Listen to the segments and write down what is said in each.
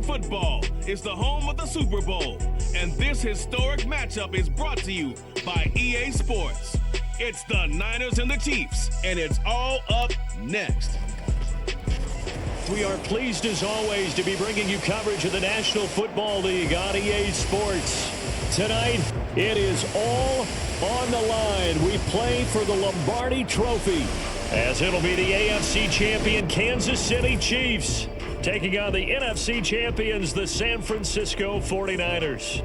football is the home of the Super Bowl, and this historic matchup is brought to you by EA Sports. It's the Niners and the Chiefs, and it's all up next. We are pleased, as always, to be bringing you coverage of the National Football League on EA Sports. Tonight, it is all on the line. We play for the Lombardi Trophy, as it'll be the AFC champion Kansas City Chiefs taking on the NFC champions, the San Francisco 49ers.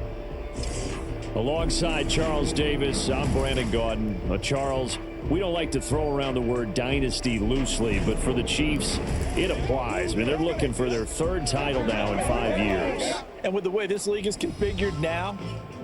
Alongside Charles Davis, I'm Brandon Gaudin. Charles, we don't like to throw around the word dynasty loosely, but for the Chiefs, it applies. I mean, they're looking for their third title now in 5 years. And with the way this league is configured now,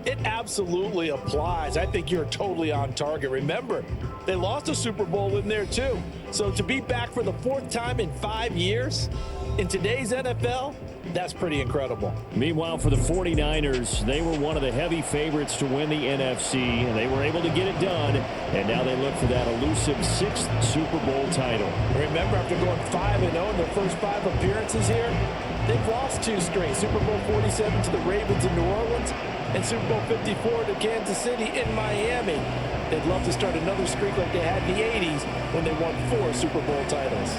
it absolutely applies. I think you're totally on target. Remember, they lost a Super Bowl in there too. So to be back for the fourth time in 5 years in today's NFL, that's pretty incredible. Meanwhile, for the 49ers, they were one of the heavy favorites to win the NFC, and they were able to get it done, and now they look for that elusive sixth Super Bowl title. Remember, after going 5-0 in their first 5 appearances here, they've lost 2 straight. Super Bowl 47 to the Ravens in New Orleans, and Super Bowl 54 to Kansas City in Miami. They'd love to start another streak like they had in the 80s when they won 4 Super Bowl titles.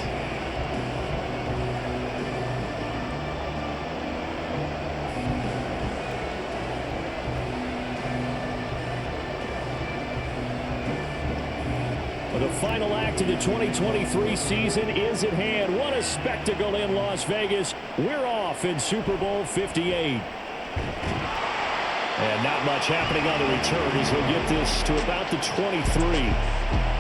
The final act of the 2023 season is at hand. What a spectacle in Las Vegas. We're off in Super Bowl 58. And not much happening on the return as he'll get this to about the 23.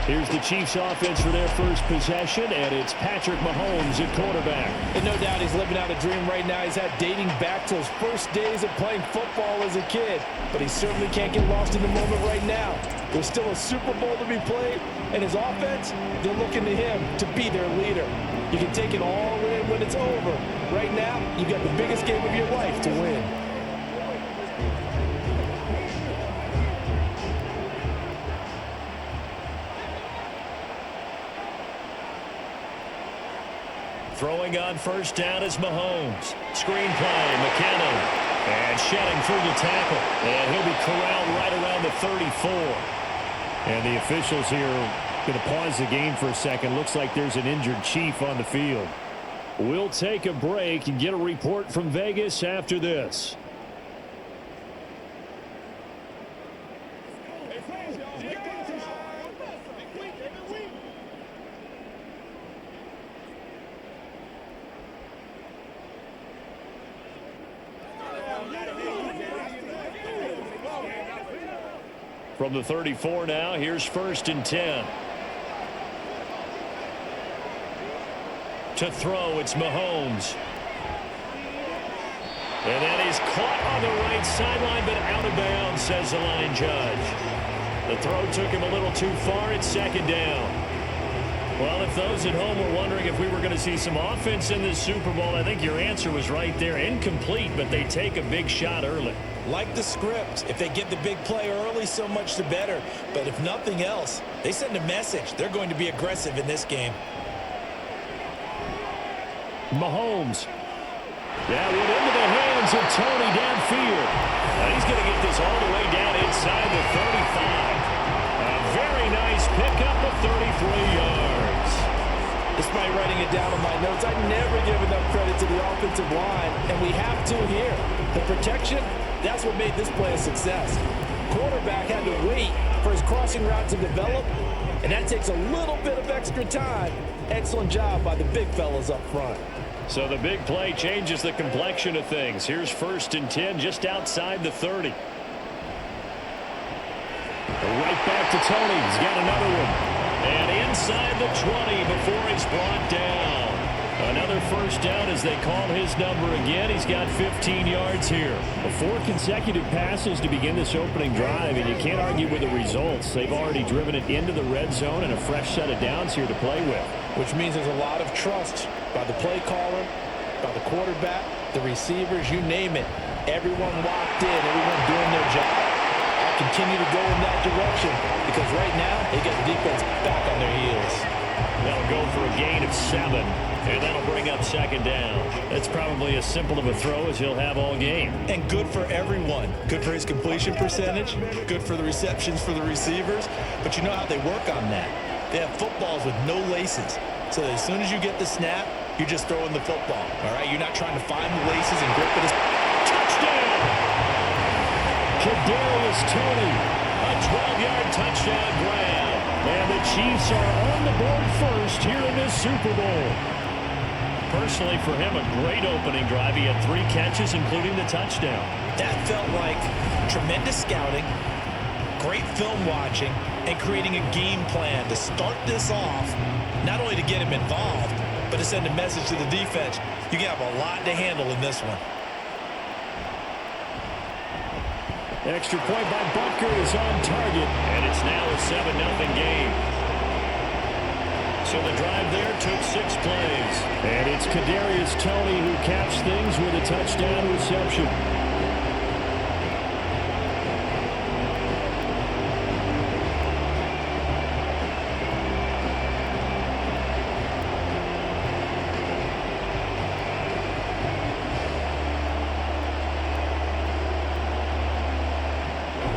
Here's the Chiefs offense for their first possession, and it's Patrick Mahomes at quarterback. And no doubt he's living out a dream right now. He's had dating back to his first days of playing football as a kid. But he certainly can't get lost in the moment right now. There's still a Super Bowl to be played, and his offense, they're looking to him to be their leader. You can take it all in when it's over. Right now, you've got the biggest game of your life to win. Throwing on first down is Mahomes. Screen play, McKinnon. And shedding through the tackle. And he'll be corralled right around the 34. And the officials here going to pause the game for a second. Looks like there's an injured Chief on the field. We'll take a break and get a report from Vegas after this. From the 34 now, here's 1st and 10. To throw, it's Mahomes. And that is caught on the right sideline, but out of bounds, says the line judge. The throw took him a little too far. It's 2nd down. Well, if those at home were wondering if we were going to see some offense in this Super Bowl, I think your answer was right there. Incomplete, but they take a big shot early. Like the script, if they get the big play early, so much the better. But if nothing else, they send a message. They're going to be aggressive in this game. Mahomes. That went into the hands of Tony downfield. He's going to get this all the way down inside the 35. A very nice pickup of 33 yards. Despite writing it down on my notes, I never give enough credit to the offensive line, and we have to here. The protection, that's what made this play a success. Quarterback had to wait for his crossing route to develop, and that takes a little bit of extra time. Excellent job by the big fellas up front. So the big play changes the complexion of things. Here's 1st and 10 just outside the 30. Right back to Tony. He's got another one. And inside the 20 before it's brought down. Another 1st down as they call his number again. He's got 15 yards here. 4 consecutive passes to begin this opening drive, and you can't argue with the results. They've already driven it into the red zone and a fresh set of downs here to play with. Which means there's a lot of trust by the play caller, by the quarterback, the receivers, you name it. Everyone locked in, everyone doing their job. I'll continue to go in that direction because right now they got the defense back on their heels. They'll go for a gain of 7. And that'll bring up second down. That's probably as simple of a throw as he'll have all game. And good for everyone. Good for his completion percentage. Good for the receptions for the receivers. But you know how they work on that. They have footballs with no laces. So that as soon as you get the snap, you're just throwing the football. All right? You're not trying to find the laces and grip it. Touchdown! Kadarius Toney. A 12-yard touchdown grab. And the Chiefs are on the board first here in this Super Bowl. Personally, for him, a great opening drive. He had 3 catches, including the touchdown. That felt like tremendous scouting, great film watching, and creating a game plan to start this off, not only to get him involved, but to send a message to the defense. You can have a lot to handle in this one. Extra point by Butker is on target, and it's now a 7-0 game. So the drive there took 6 plays. And it's Kadarius Toney who caps things with a touchdown reception.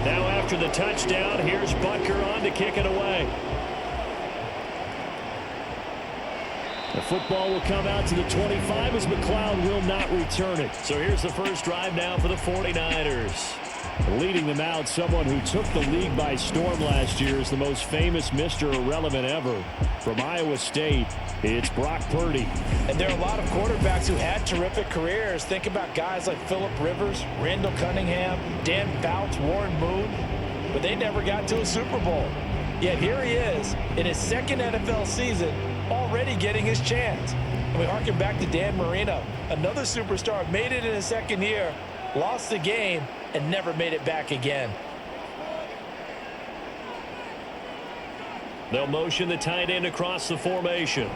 Now after the touchdown, here's Butker on to kick it away. The football will come out to the 25 as McLeod will not return it. So here's the first drive now for the 49ers. Leading them out, someone who took the league by storm last year is the most famous Mr. Irrelevant ever. From Iowa State, it's Brock Purdy. And there are a lot of quarterbacks who had terrific careers. Think about guys like Phillip Rivers, Randall Cunningham, Dan Fouts, Warren Moon. But they never got to a Super Bowl. Yet here he is in his second NFL season, already getting his chance. And we harken back to Dan Marino, another superstar, made it in his second year, lost the game, and never made it back again. They'll motion the tight end across the formation.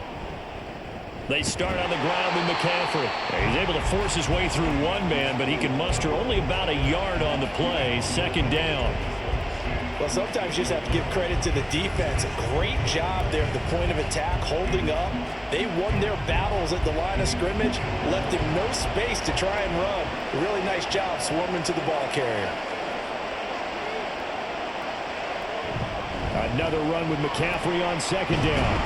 They start on the ground with McCaffrey. He's able to force his way through one man, but he can muster only about a yard on the play. Second down. Well, sometimes you just have to give credit to the defense. A great job there at the point of attack, holding up. They won their battles at the line of scrimmage, left him no space to try and run. A really nice job swarming to the ball carrier. Another run with McCaffrey on second down.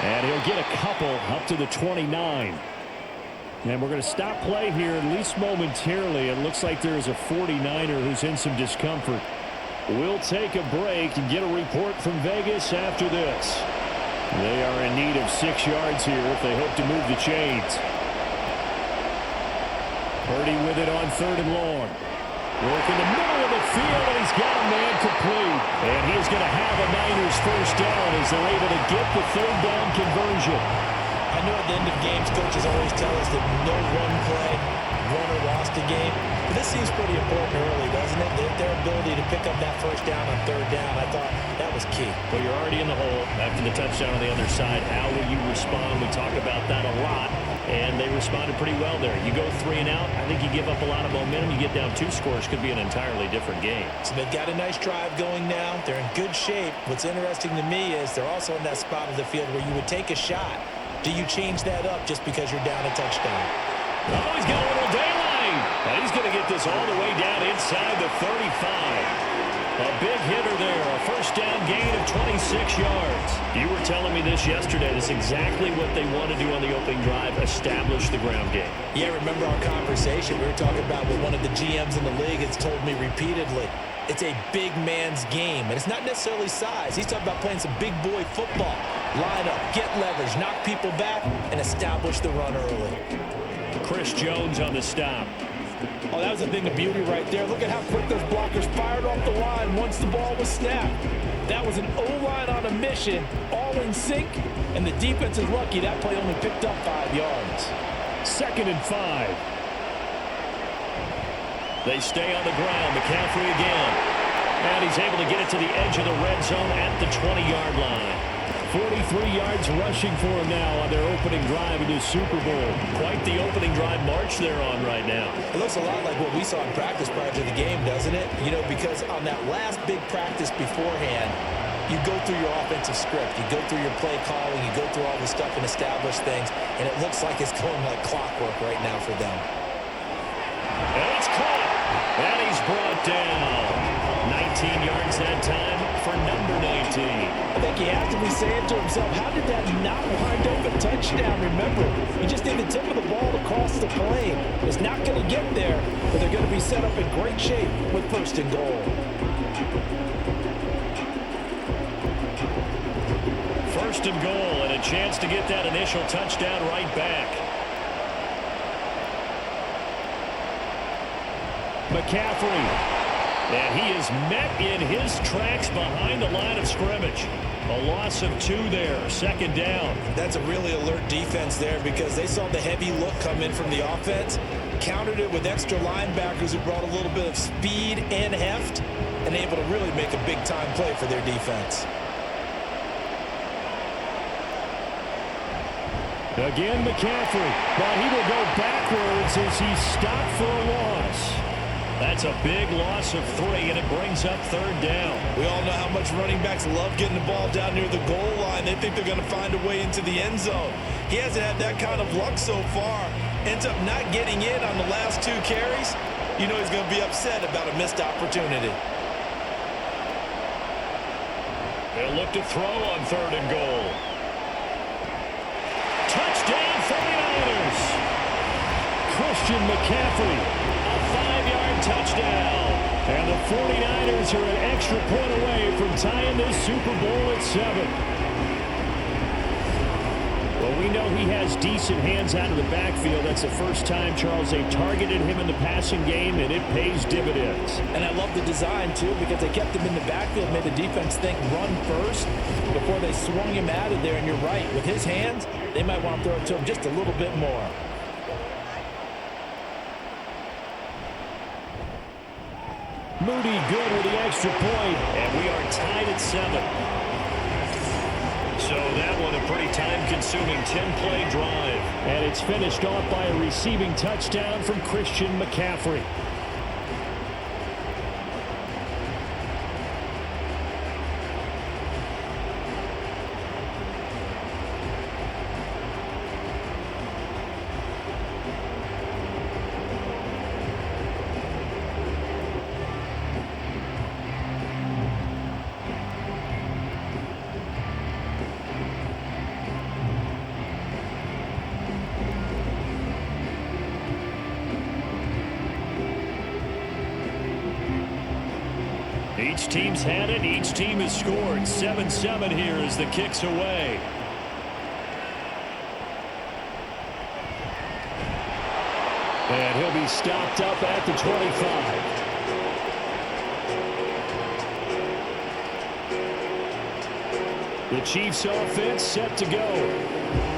And he'll get a couple up to the 29. And we're going to stop play here, at least momentarily. It looks like there is a 49er who's in some discomfort. We'll take a break and get a report from Vegas after this. They are in need of 6 yards here if they hope to move the chains. Purdy with it on 3rd and long. Work in the middle of the field, and he's got a man complete. And he's going to have a Niners first down as they're able to get the 3rd down conversion. I know at the end of games, coaches always tell us that no one play, won or lost a game. But this seems pretty important early, doesn't it? Their ability to pick up that first down on 3rd down, I thought that was key. Well, you're already in the hole after the touchdown on the other side. How will you respond? We talk about that a lot, and they responded pretty well there. You go 3 and out, I think you give up a lot of momentum. You get down 2 scores, could be an entirely different game. So they've got a nice drive going now. They're in good shape. What's interesting to me is they're also in that spot of the field where you would take a shot. Do you change that up just because you're down a touchdown? Oh, he's got a little daylight. And he's going to get this all the way down inside the 35. A big hitter there. A first down gain of 26 yards. You were telling me this yesterday. This is exactly what they want to do on the opening drive, establish the ground game. Yeah, remember our conversation. We were talking about what one of the GMs in the league has told me repeatedly. It's a big man's game, and it's not necessarily size. He's talking about playing some big boy football. Line up, get leverage, knock people back, and establish the run early. Chris Jones on the stop. Oh, that was a thing of beauty right there. Look at how quick those blockers fired off the line once the ball was snapped. That was an O-line on a mission, all in sync, and the defense is lucky that play only picked up 5 yards. 2nd and 5. They stay on the ground. McCaffrey again. And he's able to get it to the edge of the red zone at the 20-yard line. 43 yards rushing for him now on their opening drive in the Super Bowl. Quite the opening drive march they're on right now. It looks a lot like what we saw in practice prior to the game, doesn't it? You know, because on that last big practice beforehand, you go through your offensive script. You go through your play calling. You go through all the stuff and establish things. And it looks like it's going like clockwork right now for them. And it's caught. And he's brought down. 19 yards that time for number 19. I think he has to be saying to himself, how did that not wind up a touchdown? Remember, you just need the tip of the ball to cross the plane. It's not going to get there, but they're going to be set up in great shape with 1st and goal. 1st and goal, and a chance to get that initial touchdown right back. McCaffrey. And he is met in his tracks behind the line of scrimmage. A loss of 2 there, 2nd down. That's a really alert defense there because they saw the heavy look come in from the offense, countered it with extra linebackers who brought a little bit of speed and heft, and able to really make a big-time play for their defense. Again, McCaffrey, but he will go backwards as he stopped for a loss. That's a big loss of 3, and it brings up 3rd down. We all know how much running backs love getting the ball down near the goal line. They think they're going to find a way into the end zone. He hasn't had that kind of luck so far. Ends up not getting in on the last 2 carries. You know he's going to be upset about a missed opportunity. They'll look to throw on 3rd and goal. Touchdown 49ers. Christian McCaffrey. 5-yard touchdown. And the 49ers are an extra point away from tying this Super Bowl at 7. Well, we know he has decent hands out of the backfield. That's the first time, Charles, they've targeted him in the passing game, and it pays dividends. And I love the design, too, because they kept him in the backfield, made the defense think run first before they swung him out of there. And you're right, with his hands, they might want to throw it to him just a little bit more. Moody good with the extra point, and we are tied at 7. So that one a pretty time-consuming 10-play drive. And it's finished off by a receiving touchdown from Christian McCaffrey. Each team's had it. Each team has scored. 7-7 here as the kick's away. And he'll be stopped up at the 25. The Chiefs offense set to go.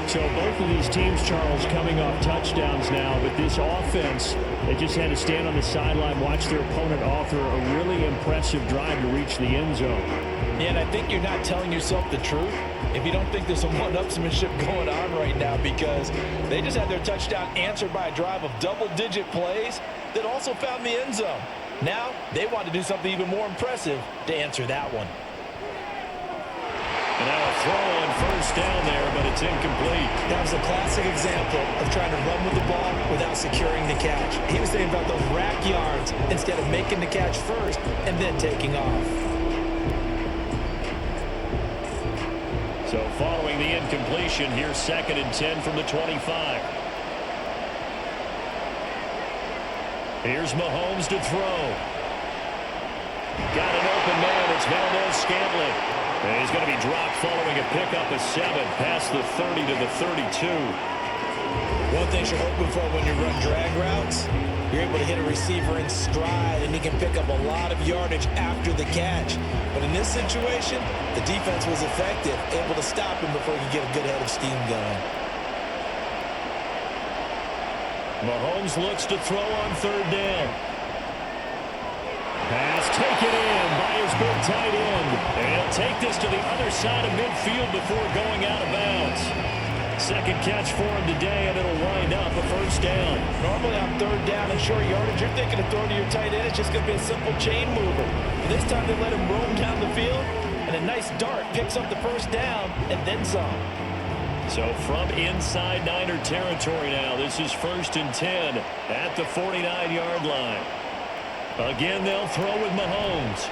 So both of these teams, Charles, coming off touchdowns now, but this offense, they just had to stand on the sideline, watch their opponent author a really impressive drive to reach the end zone. Yeah, and I think you're not telling yourself the truth if you don't think there's some one-upsmanship going on right now, because they just had their touchdown answered by a drive of double-digit plays that also found the end zone. Now they want to do something even more impressive to answer that one. And now a throw on 1st down there, but it's incomplete. That was a classic example of trying to run with the ball without securing the catch. He was thinking about those rack yards instead of making the catch first and then taking off. So following the incompletion, here's 2nd and 10 from the 25. Here's Mahomes to throw. Got an open man. It's Valdez-Scantling. And he's going to be dropped following a pickup of 7 past the 30 to the 32. One thing you're hoping for when you run drag routes, you're able to hit a receiver in stride, and he can pick up a lot of yardage after the catch. But in this situation, the defense was effective, able to stop him before he could get a good head of steam going. Mahomes looks to throw on 3rd down. Pass taken in by his big tight end. And he'll take this to the other side of midfield before going out of bounds. 2nd catch for him today, and it'll wind up a 1st down. Normally on 3rd down and short yardage, you're thinking of throwing to your tight end. It's just going to be a simple chain mover. But this time they let him roam down the field, and And a nice dart picks up the first down and then some. So from inside Niner territory now, this is 1st and 10 at the 49-yard line. Again, they'll throw with Mahomes.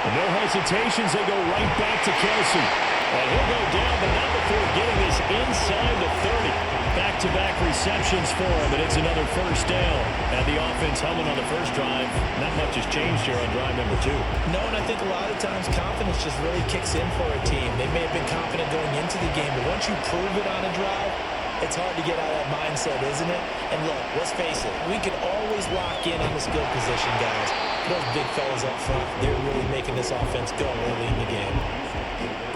And no hesitations, they go right back to Kelsey. And he'll go down, but not before getting this inside the 30. Back-to-back receptions for him, and it's another first down. And the offense humming on the first drive. Not much has changed here on drive number 2. No, and I think a lot of times confidence just really kicks in for a team. They may have been confident going into the game, but once you prove it on a drive, it's hard to get out of that mindset, isn't it? And look, let's face it, we can always lock in on the skill position, guys. Those big fellas up front, they're really making this offense go early in the game.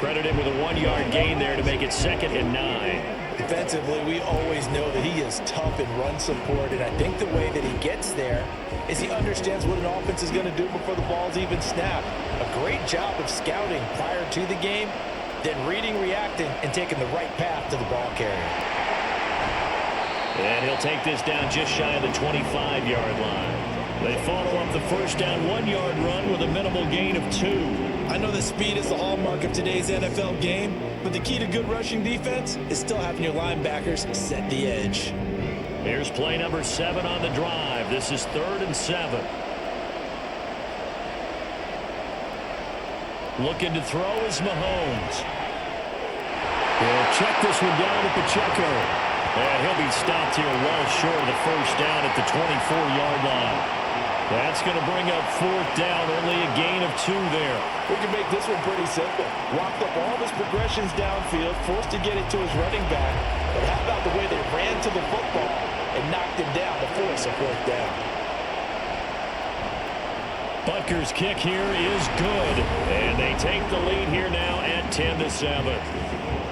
Credited with a 1-yard gain there to make it 2nd and 9. Defensively, we always know that he is tough in run support, and I think the way that he gets there is he understands what an offense is going to do before the ball's even snapped. A great job of scouting prior to the game, then reading, reacting, and taking the right path to the ball carrier. And he'll take this down just shy of the 25-yard line. They follow up the first down 1-yard run with a minimal gain of 2. I know that speed is the hallmark of today's NFL game, but the key to good rushing defense is still having your linebackers set the edge. Here's play number 7 on the drive. This is 3rd and 7. Looking to throw is Mahomes. He'll check this one down at the checker. And he'll be stopped here well short of the first down at the 24-yard line. That's going to bring up 4th down, only a gain of 2 there. We can make this one pretty simple. Walked up all of his progressions downfield, forced to get it to his running back. But how about the way they ran to the football and knocked him down to force a 4th down? Butker's kick here is good. And they take the lead here now at 10-7.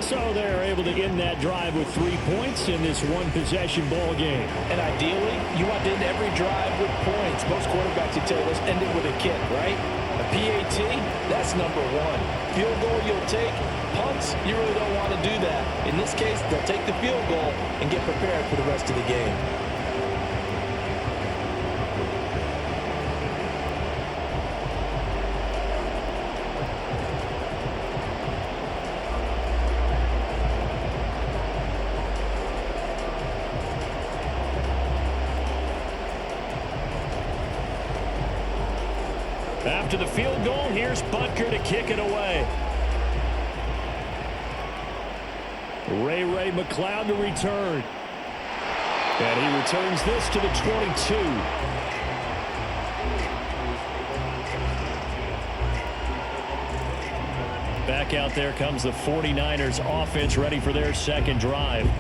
So they're able to end that drive with 3 points in this one-possession ball game. And ideally, you want to end every drive with points. Most quarterbacks, you tell us, end it with a kick, right? A PAT, that's number 1. Field goal you'll take. Punts, you really don't want to do that. In this case, they'll take the field goal and get prepared for the rest of the game. After the field goal, here's Butker to kick it away. Ray McLeod to return. And he returns this to the 22. Back out there comes the 49ers offense ready for their second drive.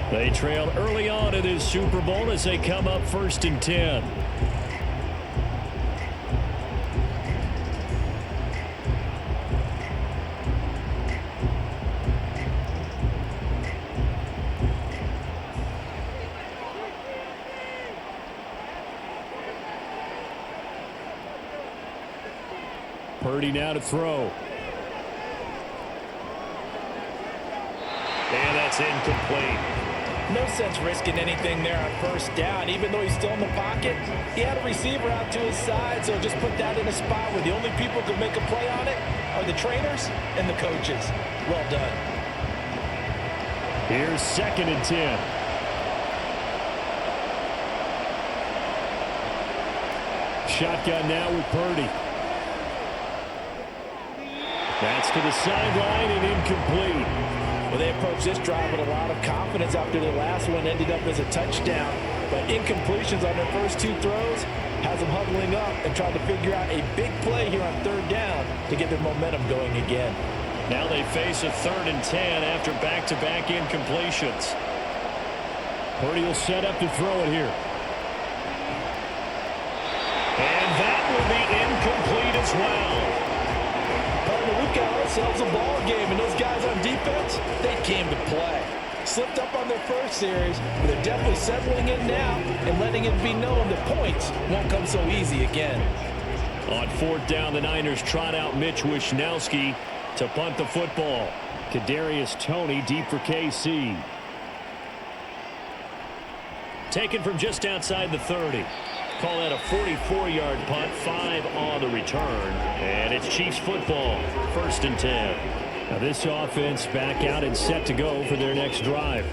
They trail early on in this Super Bowl as they come up 1st and 10. Purdy now to throw. And that's incomplete. No sense risking anything there on first down. Even though he's still in the pocket, he had a receiver out to his side, so just put that in a spot where the only people who can make a play on it are the trainers and the coaches. Well done. Here's 2nd and 10. Shotgun now with Purdy. That's to the sideline and incomplete. Well, they approached this drive with a lot of confidence after the last one ended up as a touchdown. But incompletions on their first 2 throws has them huddling up and trying to figure out a big play here on 3rd down to get their momentum going again. Now they face a 3rd and 10 after back-to-back incompletions. Purdy will set up to throw it here. And that will be incomplete as well. We've got ourselves a ball game, and those guys on defense, they came to play. Slipped up on their first series, but they're definitely settling in now and letting it be known the points won't come so easy again. On 4th down, the Niners trot out Mitch Wishnowsky to punt the football. Kadarius Toney deep for KC. Taken from just outside the 30. Call that a 44-yard punt, 5 on the return. And it's Chiefs football, 1st and 10. Now this offense back out and set to go for their next drive.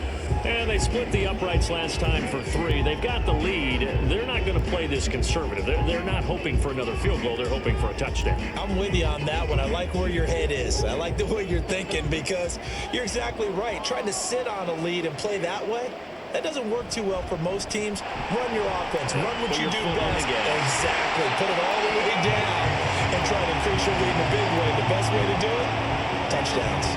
And they split the uprights last time for 3. They've got the lead. They're not going to play this conservative. They're not hoping for another field goal. They're hoping for a touchdown. I'm with you on that one. I like where your head is. I like the way you're thinking because you're exactly right. Trying to sit on a lead and play that way, that doesn't work too well for most teams. Run your offense. Run what you do best. Exactly. Put it all the way down and try to increase your lead in a big way. The best way to do it, touchdowns.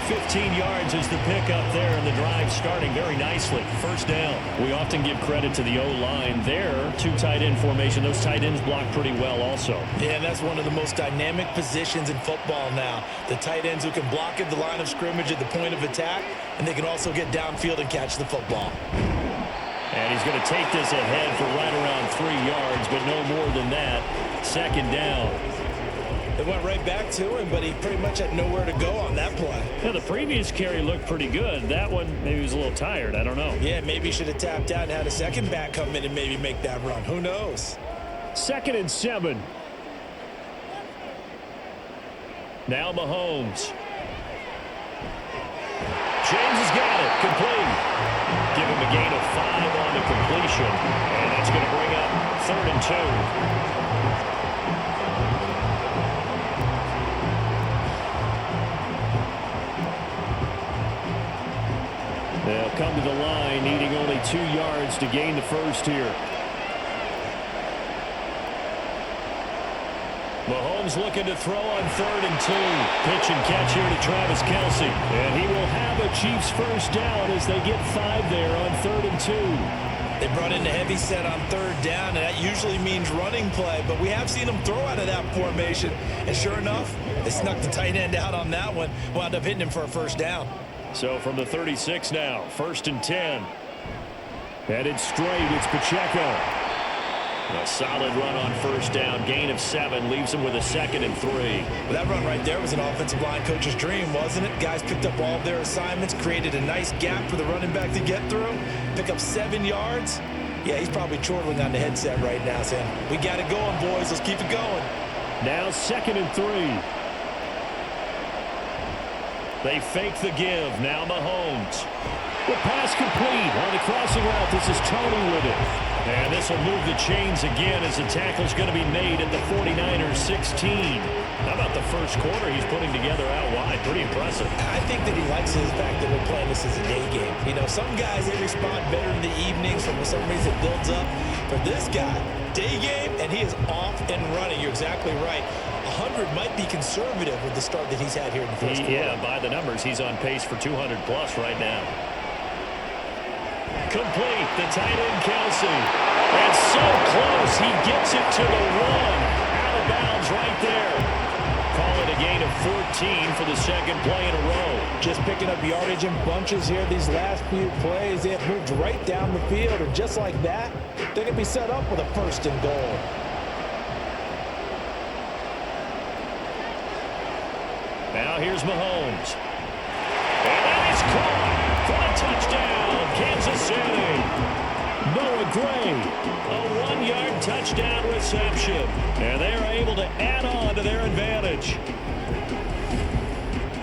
15 yards is the pickup there, and the drive starting very nicely. 1st down. We often give credit to the O-line there. 2 tight end formation. Those tight ends block pretty well also. Yeah, that's one of the most dynamic positions in football now. The tight ends who can block at the line of scrimmage at the point of attack, and they can also get downfield and catch the football. And he's going to take this ahead for right around 3 yards, but no more than that. 2nd down. It went right back to him, but he pretty much had nowhere to go on that play. Yeah, the previous carry looked pretty good. That one, maybe he was a little tired. I don't know. Yeah, maybe he should have tapped out and had a second back come in and maybe make that run. Who knows? 2nd and 7. Now Mahomes. James has got it. Complete. Give him a gain of 5 on the completion. And that's going to bring up 3rd and 2. They'll come to the line, needing only 2 yards to gain the first here. Mahomes looking to throw on 3rd and 2. Pitch and catch here to Travis Kelce. And he will have a Chiefs first down as they get 5 there on 3rd and 2. They brought in the heavy set on 3rd down, and that usually means running play. But we have seen them throw out of that formation. And sure enough, they snuck the tight end out on that one. Wound up hitting him for a first down. So from the 36 now, 1st and 10. Headed straight, it's Pacheco. A solid run on 1st down, gain of 7, leaves him with a 2nd and 3. Well, that run right there was an offensive line coach's dream, wasn't it? Guys picked up all of their assignments, created a nice gap for the running back to get through, pick up 7 yards. Yeah, he's probably chortling on the headset right now saying, we got it going, boys. Let's keep it going. Now 2nd and 3. They fake the give. Now Mahomes. The pass complete on the crossing route. This is Tony with it. And this will move the chains again as the tackle's going to be made at the 49ers 16. How about the first quarter he's putting together out wide? Pretty impressive. I think that he likes the fact that we're playing this as a day game. You know, some guys, they respond better in the evenings. For some reason, it builds up. For this guy, day game, and he is off and running. You're exactly right. 100 might be conservative with the start that he's had here in the first quarter. Yeah, by the numbers, he's on pace for 200-plus right now. Complete, the tight end Kelce. And so close, he gets it to the 1. Out of bounds right there. Call it a gain of 14 for the 2nd play in a row. Just picking up yardage in bunches here these last few plays. They have moved right down the field, and just like that, they're going to be set up with a 1st and goal. Now here's Mahomes. And that is caught for a touchdown, Kansas City. Noah Gray, a 1-yard touchdown reception. And they are able to add on to their advantage.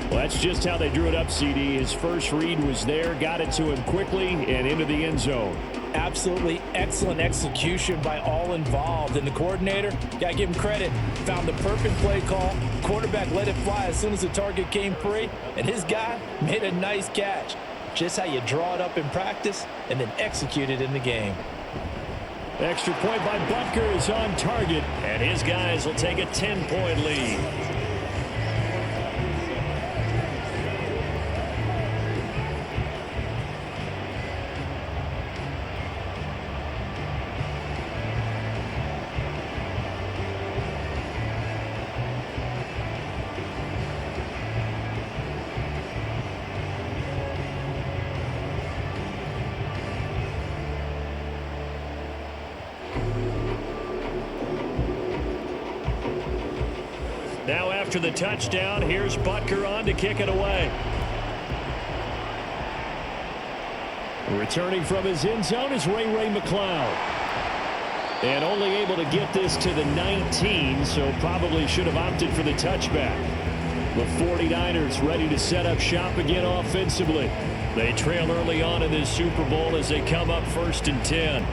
Well, that's just how they drew it up, CD. His first read was there, got it to him quickly, and into the end zone. Absolutely excellent execution by all involved. And the coordinator, got to give him credit, found the perfect play call. Quarterback let it fly as soon as the target came free. And his guy made a nice catch. Just how you draw it up in practice and then execute it in the game. Extra point by Butker is on target. And his guys will take a 10-point lead. Now after the touchdown, here's Butker on to kick it away. Returning from his end zone is Ray McCloud. And only able to get this to the 19, so probably should have opted for the touchback. The 49ers ready to set up shop again offensively. They trail early on in this Super Bowl as they come up 1st and 10.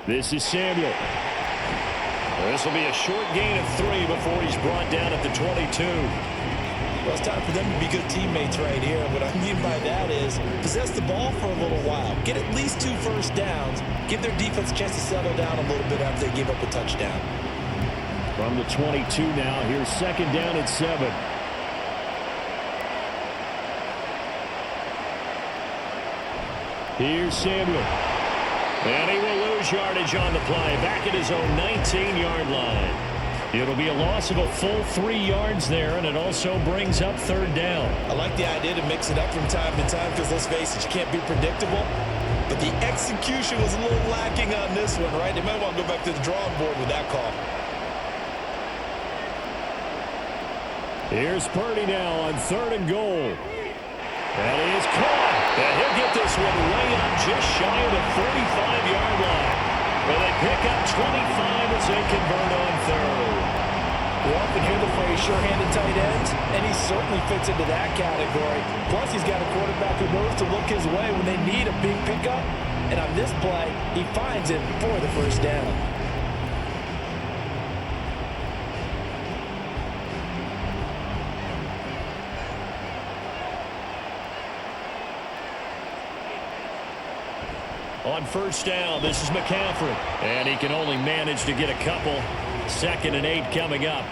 This is Samuel. This will be a short gain of 3 before he's brought down at the 22. Well, it's time for them to be good teammates right here. What I mean by that is possess the ball for a little while. Get at least 2 first downs. Give their defense a chance to settle down a little bit after they give up a touchdown. From the 22 now, here's 2nd down and 7. Here's Samuel. And he will lose yardage on the play. Back at his own 19-yard line. It'll be a loss of a full 3 yards there, and it also brings up 3rd down. I like the idea to mix it up from time to time because, let's face it, you can't be predictable. But the execution was a little lacking on this one, right? They might want to go back to the drawing board with that call. Here's Purdy now on 3rd and goal. And he is caught. And he'll get this one way up just shy of the 45-yard line. Well, they pick up 25 as they convert on 3rd. We often hear the phrase sure-handed tight ends, and he certainly fits into that category. Plus, he's got a quarterback who knows to look his way when they need a big pickup. And on this play, he finds it for the 1st down. On 1st down, this is McCaffrey. And he can only manage to get a couple. 2nd and 8 coming up.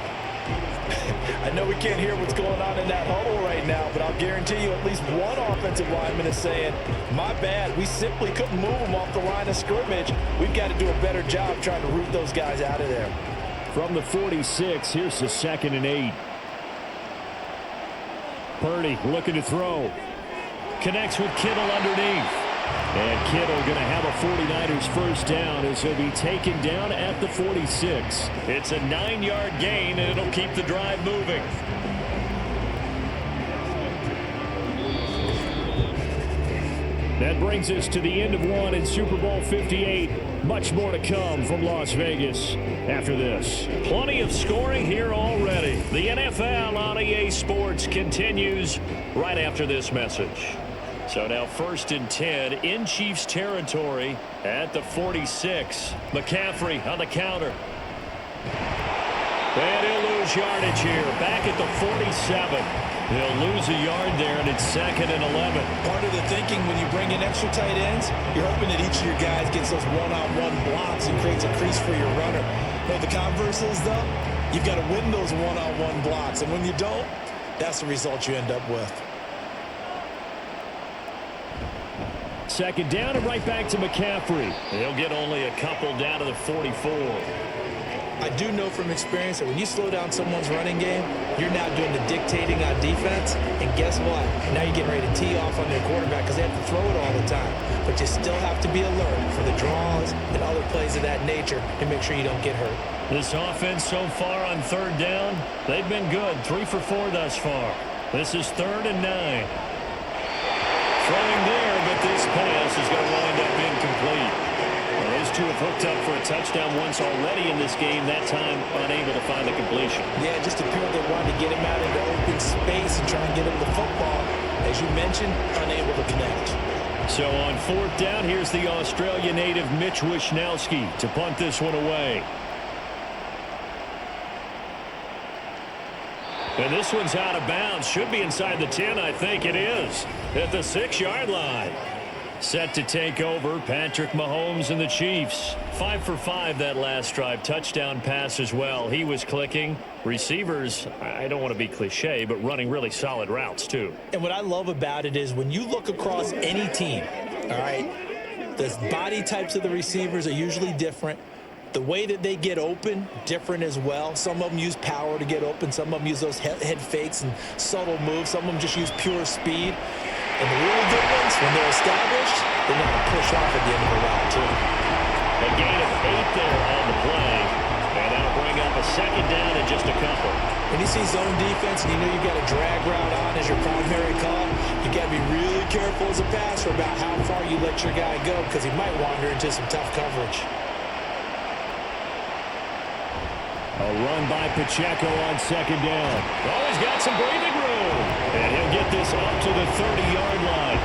I know we can't hear what's going on in that huddle right now, but I'll guarantee you at least one offensive lineman is saying, my bad, we simply couldn't move them off the line of scrimmage. We've got to do a better job trying to root those guys out of there. From the 46, here's the 2nd and 8. Purdy looking to throw. Connects with Kittle underneath. And Kittle going to have a 49ers 1st down as he'll be taken down at the 46. It's a 9-yard gain, and it'll keep the drive moving. That brings us to the end of one in Super Bowl 58. Much more to come from Las Vegas after this. Plenty of scoring here already. The NFL on EA Sports continues right after this message. So now 1st and 10 in Chiefs territory at the 46. McCaffrey on the counter. And he'll lose yardage here. Back at the 47. He'll lose a yard there, and it's 2nd and 11. Part of the thinking when you bring in extra tight ends, you're hoping that each of your guys gets those one-on-one blocks and creates a crease for your runner. But the converse is, though, you've got to win those one-on-one blocks. And when you don't, that's the result you end up with. 2nd down and right back to McCaffrey. He'll get only a couple down to the 44. I do know from experience that when you slow down someone's running game, you're now doing the dictating on defense. And guess what? Now you're getting ready to tee off on their quarterback because they have to throw it all the time. But you still have to be alert for the draws and other plays of that nature to make sure you don't get hurt. This offense so far on 3rd down, they've been good. 3 for 4 thus far. This is 3rd and 9. Throwing there, but this pass is going to wind up incomplete. Well, those two have hooked up for a touchdown once already in this game, that time unable to find the completion. Yeah, it just appeared they wanted to get him out into open space and try and get him the football. As you mentioned, unable to connect. So on 4th down, here's the Australia native Mitch Wishnowsky to punt this one away. And this one's out of bounds. Should be inside the 10, I think it is. At the 6-yard line. Set to take over, Patrick Mahomes and the Chiefs. 5 for 5 that last drive. Touchdown pass as well. He was clicking. Receivers, I don't want to be cliche, but running really solid routes too. And what I love about it is when you look across any team, all right, the body types of the receivers are usually different. The way that they get open, different as well. Some of them use power to get open. Some of them use those head fakes and subtle moves. Some of them just use pure speed. And the really good ones, when they're established, they know how to push off at the end of the route, too. A gain of 8 there on the play. And that'll bring up a second down and just a couple. When you see zone defense and you know you've got a drag route on as your primary call, you got to be really careful as a passer about how far you let your guy go because he might wander into some tough coverage. A run by Pacheco on second down. Oh, he's got some breathing room. And he'll get this up to the 30-yard line.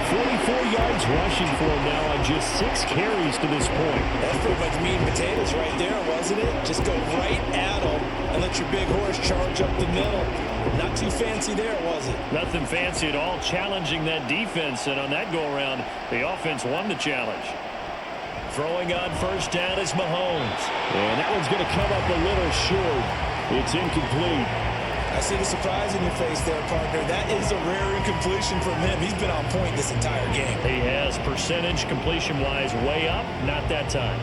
44 yards rushing for him now on just 6 carries to this point. That's pretty much meat and potatoes right there, wasn't it? Just go right at him and let your big horse charge up the middle. Not too fancy there, was it? Nothing fancy at all, challenging that defense. And on that go-around, the offense won the challenge. Throwing on first down is Mahomes. And that one's going to come up a little short. It's incomplete. I see the surprise in your face there, partner. That is a rare incompletion from him. He's been on point this entire game. He has percentage completion-wise way up. Not that time.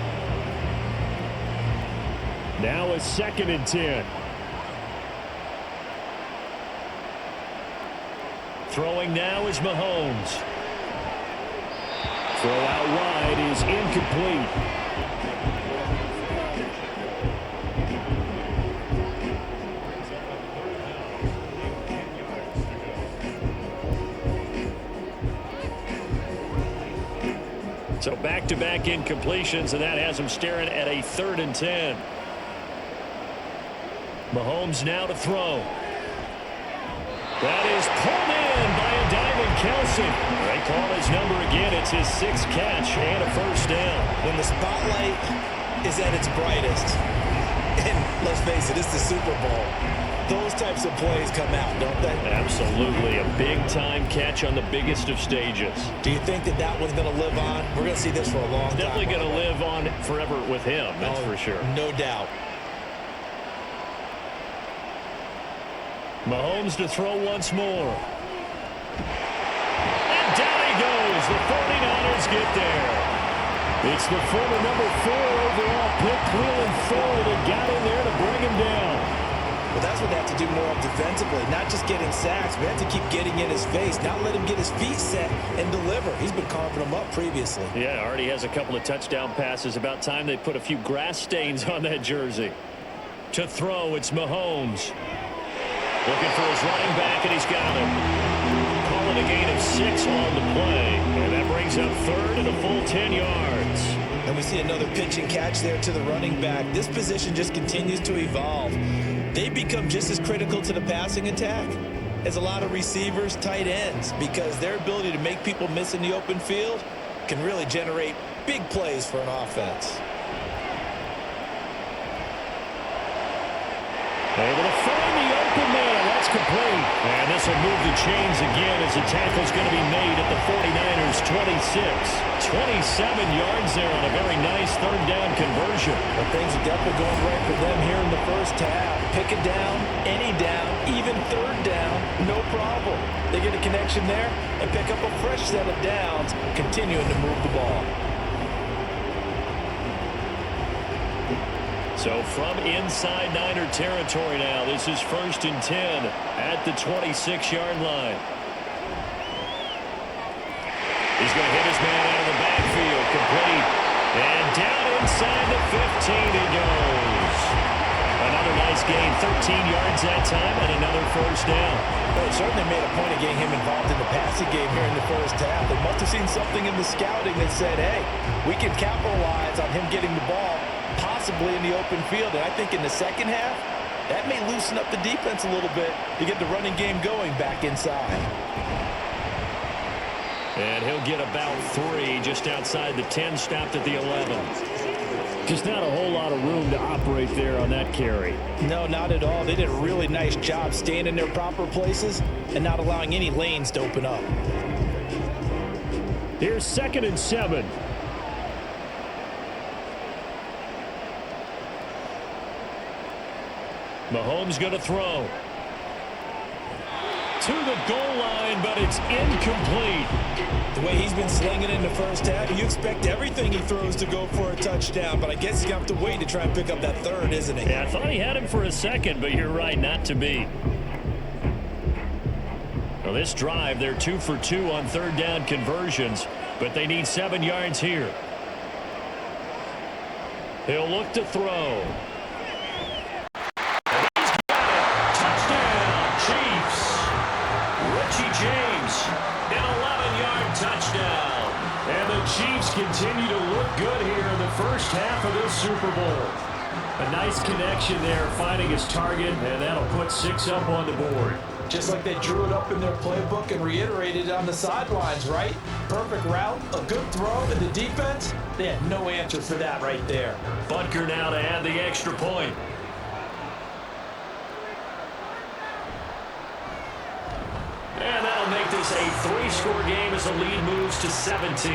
Now a 2nd and 10. Throwing now is Mahomes. Throw out wide is incomplete. So back-to-back incompletions, and that has him staring at a 3rd and 10. Mahomes now to throw. That is pulled in by a diving Kelsey. They call his number again. It's his 6th catch and a first down. When the spotlight is at its brightest, and let's face it, it's the Super Bowl, those types of plays come out, don't they? Absolutely. A big-time catch on the biggest of stages. Do you think that that one's going to live on? We're going to see this for a long time. Definitely going to live on forever with him, that's for sure. No doubt. Mahomes to throw once more. And down he goes. The 49ers get there. It's the former number 4 overall pick, Cleveland Ford, that got in there to bring him down. Well, that's what they have to do more of defensively, not just getting sacks. We have to keep getting in his face, not let him get his feet set and deliver. He's been carving them up previously. Yeah, already has a couple of touchdown passes. About time they put a few grass stains on that jersey. To throw, it's Mahomes. Looking for his running back, and he's got him. Calling a gain of 6 on the play. And that brings up 3rd and a full 10 yards. And we see another pitch and catch there to the running back. This position just continues to evolve. They become just as critical to the passing attack as a lot of receivers, tight ends, because their ability to make people miss in the open field can really generate big plays for an offense. Able to find the open man. That's complete. And this will move the chains again as the tackle's going to be made at the 49ers' 26. 27 yards there on a very nice 3rd down conversion. But things are definitely going right for them here in the first half. Pick it down, any down, even 3rd down, no problem. They get a connection there and pick up a fresh set of downs, continuing to move the ball. So from inside Niner territory now, this is 1st and 10 at the 26-yard line. He's going to hit his man out of the backfield, complete. And down inside the 15 he goes. Another nice gain, 13 yards that time, and another first down. Well, it certainly made a point of getting him involved in the passing game here in the first half. They must have seen something in the scouting that said, hey, we can capitalize on him getting the ball, possibly in the open field. And I think in the second half, that may loosen up the defense a little bit to get the running game going back inside. And he'll get about 3 just outside the 10, stopped at the 11. Just not a whole lot of room to operate there on that carry. No, not at all. They did a really nice job staying in their proper places and not allowing any lanes to open up. Here's 2nd and 7. Mahomes going to throw. To the goal line, but it's incomplete. The way he's been slinging in the first half, you expect everything he throws to go for a touchdown, but I guess he's going to have to wait to try and pick up that 3rd, isn't he? Yeah, I thought he had him for a second, but you're right, not to be. Well, this drive, they're 2 for 2 on third down conversions, but they need 7 yards here. He'll look to throw. And the Chiefs continue to look good here in the first half of this Super Bowl. A nice connection there, finding his target, and that'll put 6 up on the board. Just like they drew it up in their playbook and reiterated it on the sidelines, right? Perfect route, a good throw, and the defense, they had no answer for that right there. Butker now to add the extra point. And that'll make this a 3-score game as the lead moves to 17.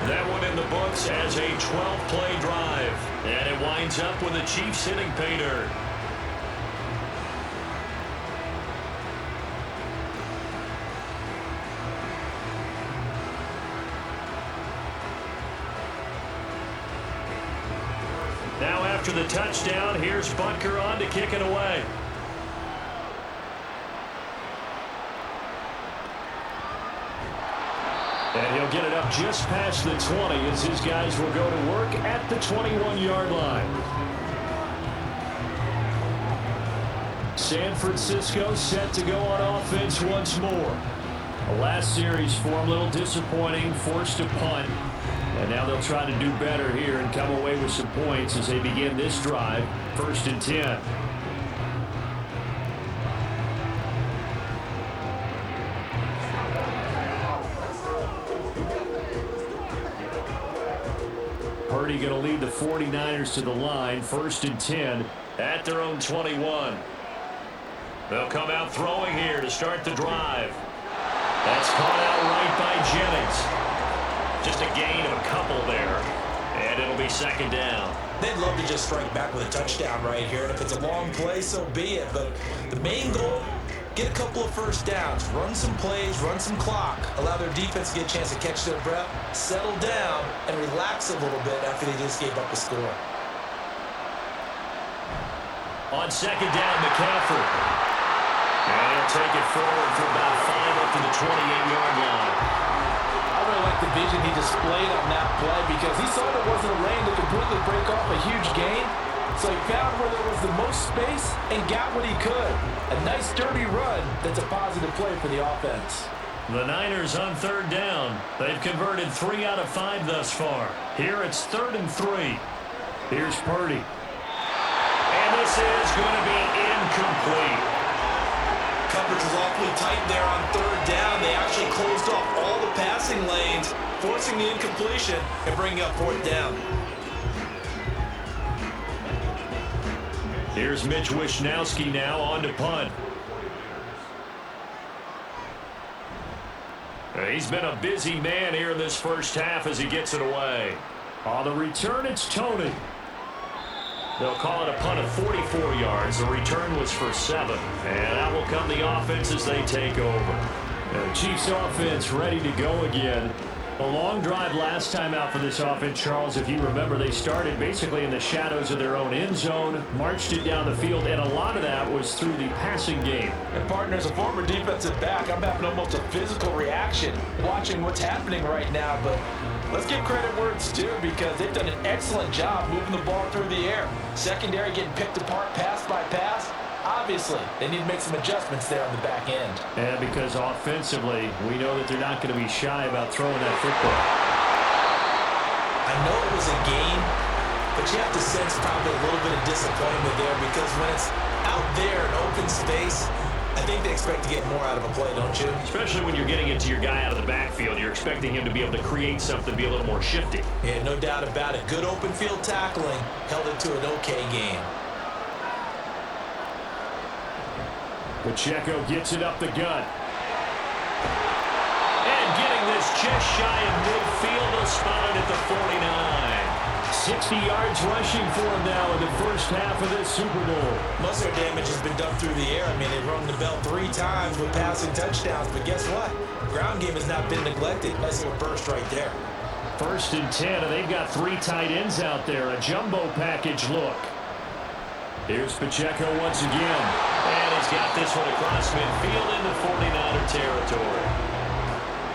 That one in the books as a 12-play drive. And it winds up with the Chiefs hitting pay dirt. Now after the touchdown, here's Butker on to kick it away. And he'll get it up just past the 20 as his guys will go to work at the 21-yard line. San Francisco set to go on offense once more. The last series for him, a little disappointing, forced a punt. And now they'll try to do better here and come away with some points as they begin this drive, 1st and 10. Purdy going to lead the 49ers to the line, 1st and 10 at their own 21. They'll come out throwing here to start the drive. That's caught out right by Jennings. Just a gain of a couple there, and it'll be 2nd down. They'd love to just strike back with a touchdown right here, and if it's a long play, so be it. But the main goal, get a couple of first downs, run some plays, run some clock, allow their defense to get a chance to catch their breath, settle down, and relax a little bit after they just gave up a score. On 2nd down, McCaffrey. And he'll take it forward for about 5 up to the 28-yard line. I really like the vision he displayed on that play because he saw there wasn't a lane to completely break off a huge gain. So he found where there was the most space and got what he could. A nice dirty run that's a positive play for the offense. The Niners on 3rd down. They've converted 3 out of 5 thus far. Here it's 3rd and 3. Here's Purdy. And this is going to be incomplete. Coverage was awfully tight there on 3rd down. They actually closed off all the passing lanes, forcing the incompletion and bringing up 4th down. Here's Mitch Wishnowsky now on to punt. He's been a busy man here in this first half as he gets it away. On the return, it's Tony. They'll call it a punt of 44 yards. The return was for 7. And out will come the offense as they take over. The Chiefs offense ready to go again. A long drive last time out for this offense, Charles. If you remember, they started basically in the shadows of their own end zone, marched it down the field, and a lot of that was through the passing game. And partner, as a former defensive back, I'm having almost a physical reaction watching what's happening right now. But let's give credit where it's due because they've done an excellent job moving the ball through the air. Secondary getting picked apart pass by pass. Obviously, they need to make some adjustments there on the back end. And because offensively, we know that they're not going to be shy about throwing that football. I know it was a game, but you have to sense probably a little bit of disappointment there because when it's out there in open space, I think they expect to get more out of a play, don't you? Especially when you're getting into your guy out of the backfield. You're expecting him to be able to create something, be a little more shifty. Yeah, no doubt about it. Good open field tackling held it to an okay game. Pacheco gets it up the gut. And getting this just shy of midfield, they'll spot it at the 49. 60 yards rushing for him now in the first half of this Super Bowl. Most of their damage has been done through the air. I mean, they've rung the bell 3 times with passing touchdowns, but guess what? Ground game has not been neglected. Nice little burst right there. 1st and 10, and they've got 3 tight ends out there. A jumbo package look. Here's Pacheco once again. And he's got this one across midfield into 49er territory.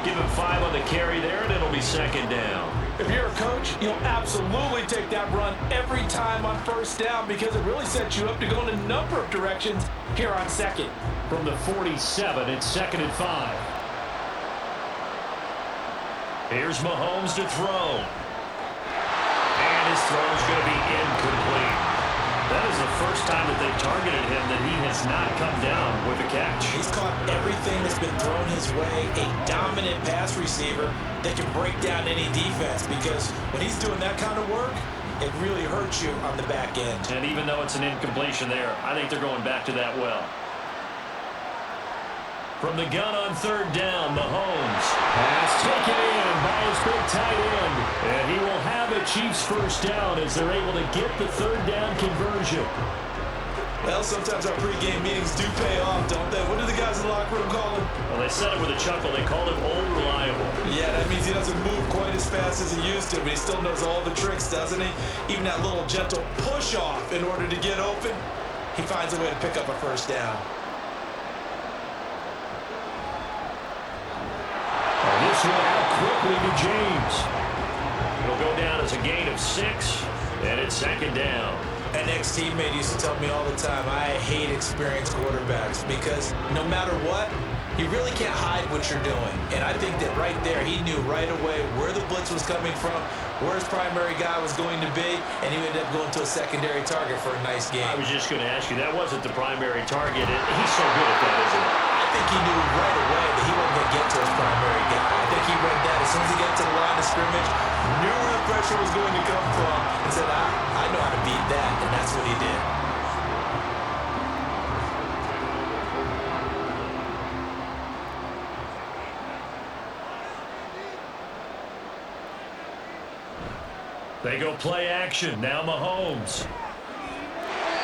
Give him 5 on the carry there, and it'll be second down. If you're a coach, you'll absolutely take that run every time on first down because it really sets you up to go in a number of directions here on second. From the 47, it's 2nd and 5. Here's Mahomes to throw. And his throw's going to be incomplete. That is the first time that they've targeted him that he has not come down with a catch. He's caught everything that's been thrown his way. A dominant pass receiver that can break down any defense because when he's doing that kind of work, it really hurts you on the back end. And even though it's an incompletion there, I think they're going back to that well. From the gun on 3rd down, Mahomes. Pass taken in by his big tight end. And he will have a Chiefs first down as they're able to get the 3rd down conversion. Well, sometimes our pregame meetings do pay off, don't they? What do the guys in the locker room call him? Well, they said it with a chuckle. They called him old reliable. Yeah, that means he doesn't move quite as fast as he used to, but he still knows all the tricks, doesn't he? Even that little gentle push-off in order to get open, he finds a way to pick up a first down. This one out quickly to James. It'll go down as a gain of 6, and it's 2nd down. An ex-teammate used to tell me all the time, I hate experienced quarterbacks because no matter what, you really can't hide what you're doing. And I think that right there, he knew right away where the blitz was coming from, where his primary guy was going to be, and he ended up going to a secondary target for a nice game. I was just going to ask you, that wasn't the primary target. He's so good at that, isn't he? I think he knew right away that he wasn't going to get to his primary guy. I think he read that as soon as he got to the line of scrimmage, knew where the pressure was going to come from, and said, I know how to beat that, and that's what he did. They go play action. Now Mahomes.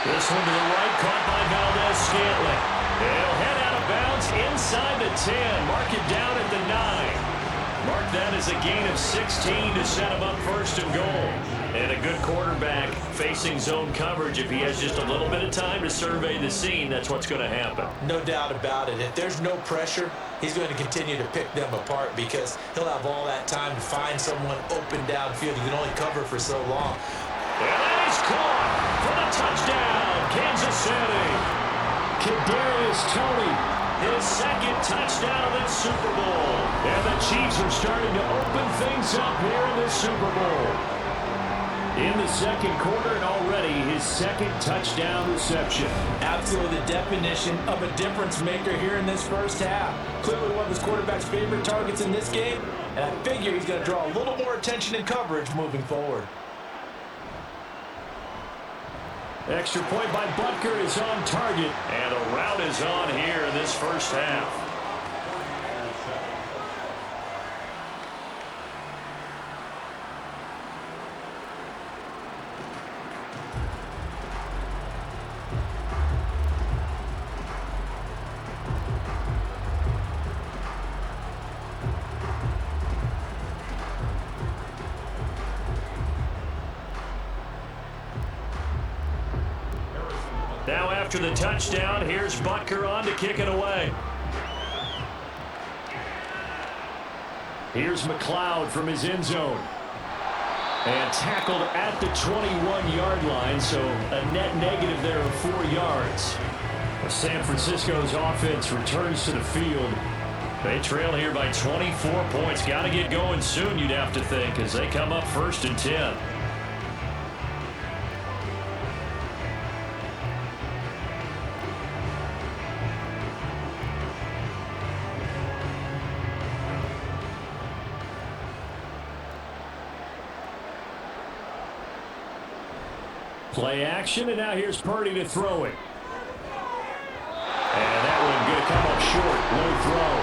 This one to the right, caught by Valdez-Scantling. He'll head out of bounds inside the 10. Mark it down at the 9. Mark that as a gain of 16 to set him up 1st and goal. And a good quarterback facing zone coverage. If he has just a little bit of time to survey the scene, that's what's going to happen. No doubt about it. If there's no pressure, he's going to continue to pick them apart because he'll have all that time to find someone open downfield. He can only cover for so long. And that is caught for the touchdown, Kansas City. Kadarius Toney, his 2nd touchdown of this Super Bowl. And the Chiefs are starting to open things up here in this Super Bowl. In the 2nd quarter, and already his 2nd touchdown reception. Absolutely the definition of a difference maker here in this first half. Clearly one of his quarterback's favorite targets in this game, and I figure he's going to draw a little more attention and coverage moving forward. Extra point by Butker is on target. And a rout is on here in this first half. Now after the touchdown, here's Butker on to kick it away. Here's McLeod from his end zone. And tackled at the 21-yard line, so a net negative there of 4 yards. San Francisco's offense returns to the field. They trail here by 24 points. Got to get going soon, you'd have to think, as they come up 1st and 10. Play action, and now here's Purdy to throw it. And that one going to come up short. Low throw.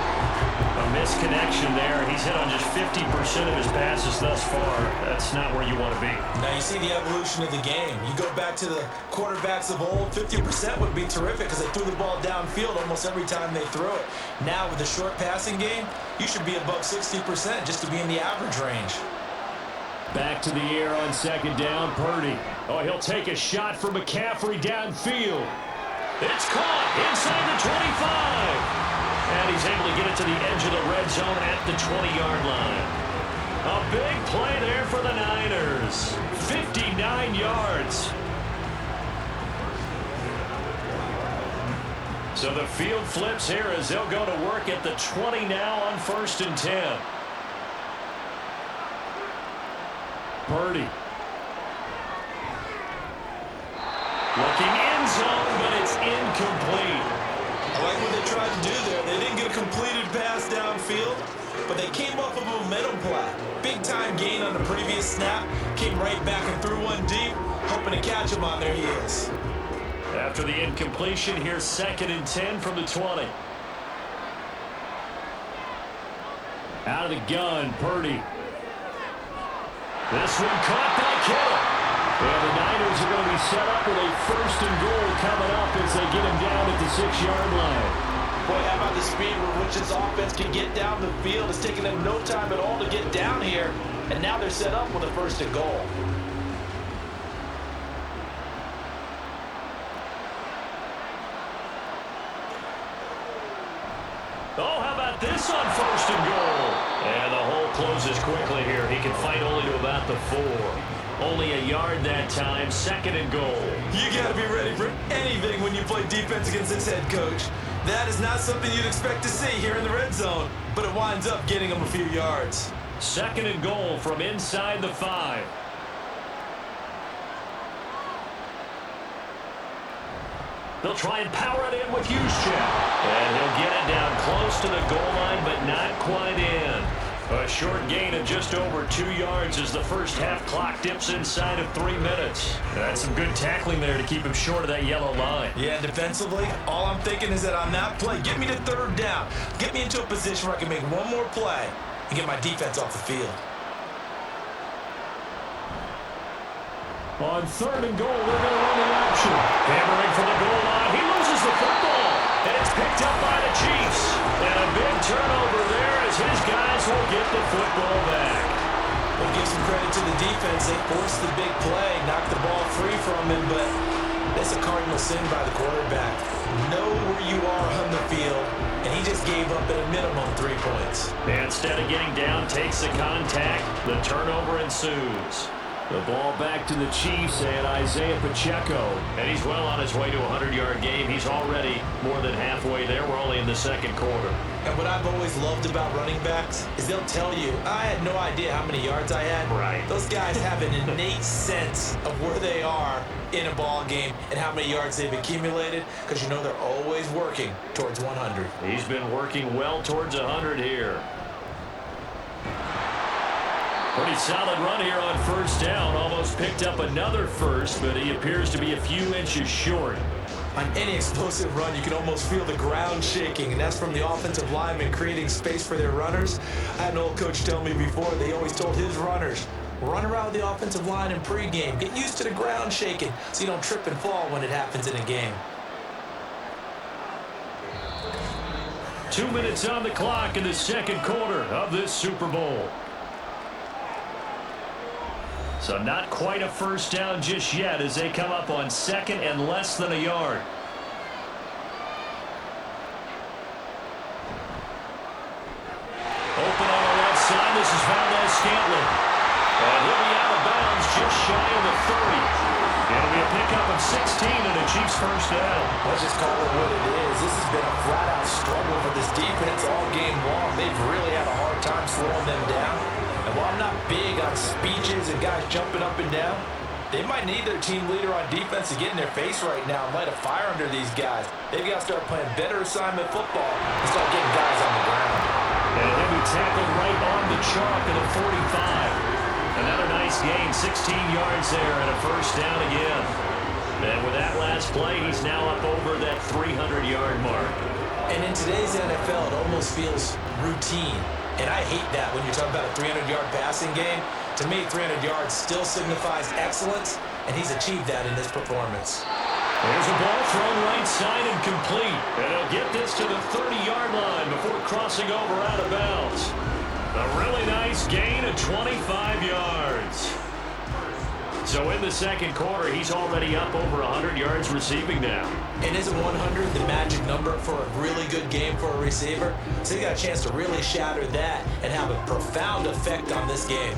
A misconnection there. He's hit on just 50% of his passes thus far. That's not where you want to be. Now you see the evolution of the game. You go back to the quarterbacks of old, 50% would be terrific because they threw the ball downfield almost every time they threw it. Now with the short passing game, you should be above 60% just to be in the average range. Back to the air on second down, Purdy. Oh, he'll take a shot for McCaffrey downfield. It's caught inside the 25. And he's able to get it to the edge of the red zone at the 20-yard line. A big play there for the Niners. 59 yards. So the field flips here as they'll go to work at the 20 now on 1st and 10. Purdy. Looking end zone, but it's incomplete. I like what they tried to do there. They didn't get a completed pass downfield, but they came up with a momentum play. Big time gain on the previous snap. Came right back and threw one deep, hoping to catch him on their heels. After the incompletion, here's 2nd and 10 from the 20. Out of the gun, Purdy. This one caught by Kittle. And the Niners are going to be set up with a 1st and goal coming up as they get him down at the 6-yard line. Boy, how about the speed with which this offense can get down the field? It's taking them no time at all to get down here. And now they're set up with a 1st and goal. Oh, how about this on 1st and goal? And the hole closes quickly here. He can fight only to about the 4. Only a yard that time, 2nd and goal. You got to be ready for anything when you play defense against this head coach. That is not something you'd expect to see here in the red zone, but it winds up getting them a few yards. 2nd and goal from inside the 5. They'll try and power it in with Juszczyk. And he'll get it down close to the goal line, but not quite in. A short gain of just over 2 yards as the first half clock dips inside of 3 minutes. That's some good tackling there to keep him short of that yellow line. Yeah, defensively, all I'm thinking is that on that play, get me to 3rd down. Get me into a position where I can make one more play and get my defense off the field. On 3rd and goal, they're going to run the option. Hammering for the goal line. He loses the football. And it's picked up by the Chiefs. And a big turnover there as his guys will get the football back. We'll give some credit to the defense. They forced the big play, knocked the ball free from him, but that's a cardinal sin by the quarterback. Know where you are on the field, and he just gave up at a minimum 3 points. And instead of getting down, takes the contact. The turnover ensues. The ball back to the Chiefs and Isaiah Pacheco. And he's well on his way to a 100-yard game. He's already more than halfway there. We're only in the 2nd quarter. And what I've always loved about running backs is they'll tell you, I had no idea how many yards I had. Right. Those guys have an innate sense of where they are in a ball game and how many yards they've accumulated, because you know they're always working towards 100. He's been working well towards 100 here. Pretty solid run here on 1st down. Almost picked up another first, but he appears to be a few inches short. On any explosive run, you can almost feel the ground shaking, and that's from the offensive linemen creating space for their runners. I had an old coach tell me before, they always told his runners, run around the offensive line in pregame. Get used to the ground shaking so you don't trip and fall when it happens in a game. 2 minutes on the clock in the 2nd quarter of this Super Bowl. So not quite a 1st down just yet as they come up on 2nd and less than a yard. Open on the left side. This is Valdez-Scantling. And he'll be out of bounds just shy of the 30. It'll be a pickup of 16 and a Chiefs 1st down. Let's just call it what it is. This has been a flat-out struggle for this defense all game long. They've really had a hard time slowing them down. And while I'm not big on speeches and guys jumping up and down, they might need their team leader on defense to get in their face right now and light a fire under these guys. They've got to start playing better assignment football and start getting guys on the ground. And he'll be tackled right on the chalk at the 45. Another nice gain, 16 yards there and a 1st down again. And with that last play, he's now up over that 300-yard mark. And in today's NFL, it almost feels routine. And I hate that when you're talking about a 300-yard passing game. To me, 300 yards still signifies excellence, and he's achieved that in this performance. There's a ball thrown right side and complete. And he'll get this to the 30-yard line before crossing over out of bounds. A really nice gain of 25 yards. So in the second quarter, he's already up over 100 yards receiving now. And isn't 100 the magic number for a really good game for a receiver? So he got a chance to really shatter that and have a profound effect on this game.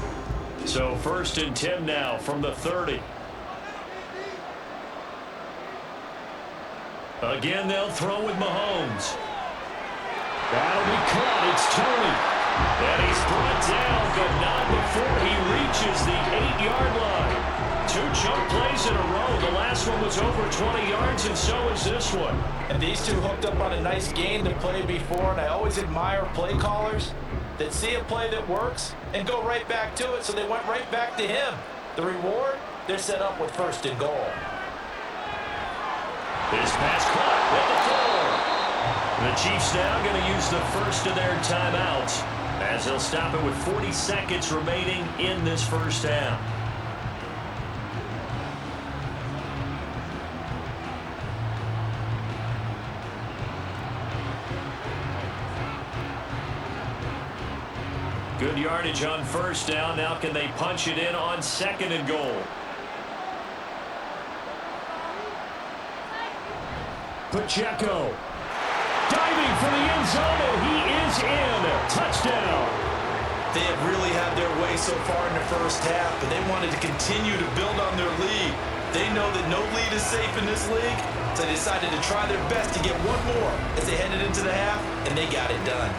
So 1st and 10 now from the 30. Again, they'll throw with Mahomes. That'll be caught. It's Tony. And he's brought down, but not before he reaches the 8-yard line. 2 chunk plays in a row. The last one was over 20 yards, and so is this one. And these two hooked up on a nice game to play before, and I always admire play callers that see a play that works and go right back to it, so they went right back to him. The reward, they're set up with 1st and goal. This pass caught at the 4. The Chiefs now going to use the first of their timeouts as they'll stop it with 40 seconds remaining in this first half. Good yardage on 1st down. Now can they punch it in on 2nd and goal? Pacheco. Diving for the end zone, and he is in. Touchdown. They have really had their way so far in the first half, but they wanted to continue to build on their lead. They know that no lead is safe in this league, so they decided to try their best to get one more as they headed into the half, and they got it done.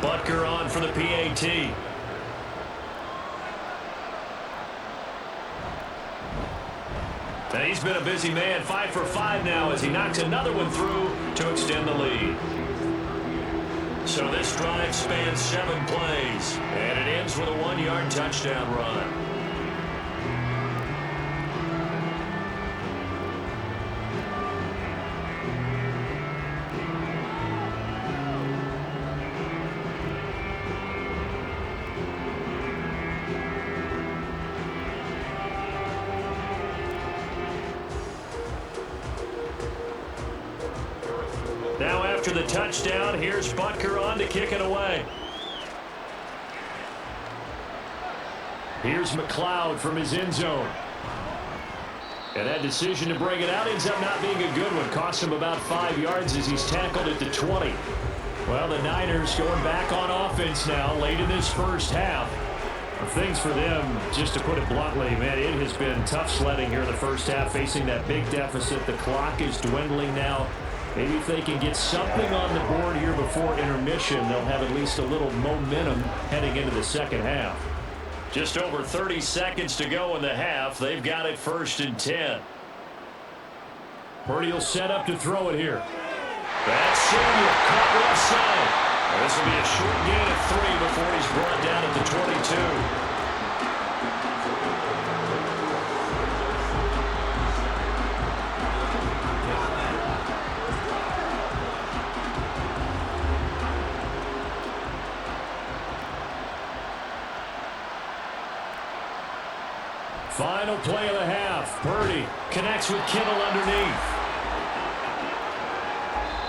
Butker on for the PAT. And he's been a busy man, 5 for 5 now as he knocks another one through to extend the lead. So this drive spans 7 plays, and it ends with a 1-yard touchdown run. Now after the touchdown, here's Butker on to kick it away. Here's McLeod from his end zone. And that decision to bring it out ends up not being a good one. Costs him about 5 yards as he's tackled at the 20. Well, the Niners going back on offense now late in this first half. Things for them, just to put it bluntly, man, it has been tough sledding here in the first half, facing that big deficit. The clock is dwindling now. Maybe if they can get something on the board here before intermission, they'll have at least a little momentum heading into the second half. Just over 30 seconds to go in the half. They've got it 1st and 10. Purdy will set up to throw it here. That's Samuel caught left side. This will be a short gain of 3 before he's brought down at the 22. Final play of the half. Purdy connects with Kittle underneath.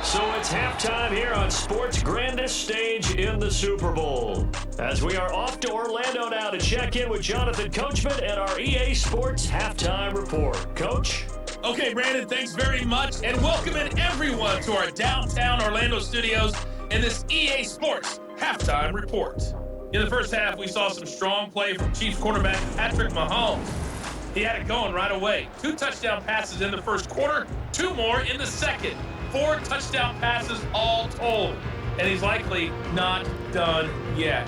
So it's halftime here on sports' grandest stage in the Super Bowl. As we are off to Orlando now to check in with Jonathan Coachman and our EA Sports Halftime Report. Coach? Okay, Brandon, thanks very much. And welcome in everyone to our downtown Orlando studios in this EA Sports Halftime Report. In the first half, we saw some strong play from Chiefs quarterback Patrick Mahomes. He had it going right away. 2 touchdown passes in the first quarter, 2 more in the second. 4 touchdown passes all told. And he's likely not done yet.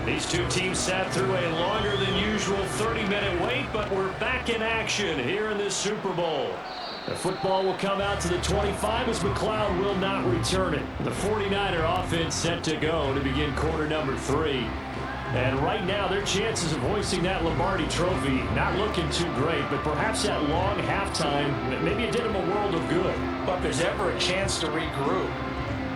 These two teams sat through a longer than usual 30-minute wait, but we're back in action here in this Super Bowl. The football will come out to the 25 as McLeod will not return it. The 49er offense set to go to begin quarter number 3. And right now, their chances of hoisting that Lombardi trophy not looking too great, but perhaps that long halftime, maybe it did them a world of good. But if there's ever a chance to regroup,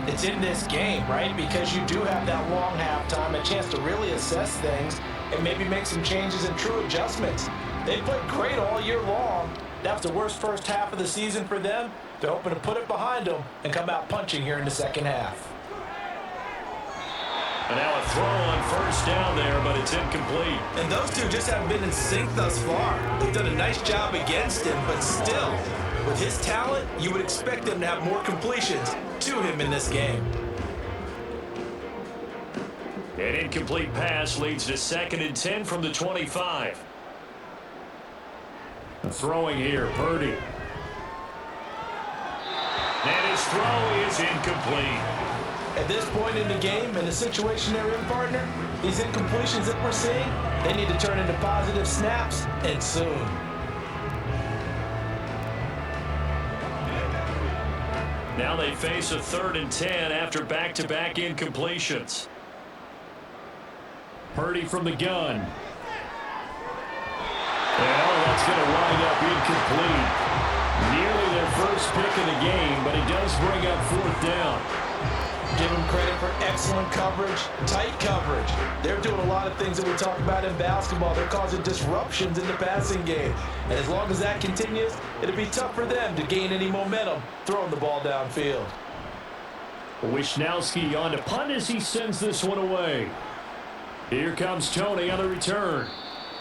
it's in this game, right? Because you do have that long halftime, a chance to really assess things and maybe make some changes and true adjustments. They played great all year long. That was the worst first half of the season for them. They're hoping to put it behind them and come out punching here in the second half. And now a throw on first down there, but it's incomplete. And those two just haven't been in sync thus far. They've done a nice job against him, but still, with his talent, you would expect him to have more completions to him in this game. An incomplete pass leads to 2nd and 10 from the 25. Throwing here, Purdy. And his throw is incomplete. At this point in the game, in the situation they're in, partner, these incompletions that we're seeing, they need to turn into positive snaps, and soon. Now they face a 3rd and 10 after back-to-back incompletions. Purdy from the gun. Well, that's going to wind up incomplete. Nearly their first pick of the game, but it does bring up 4th down. Give them credit for excellent coverage, tight coverage. They're doing a lot of things that we talk about in basketball. They're causing disruptions in the passing game. And as long as that continues, it'll be tough for them to gain any momentum throwing the ball downfield. Wisnowski on to punt as he sends this one away. Here comes Tony on the return.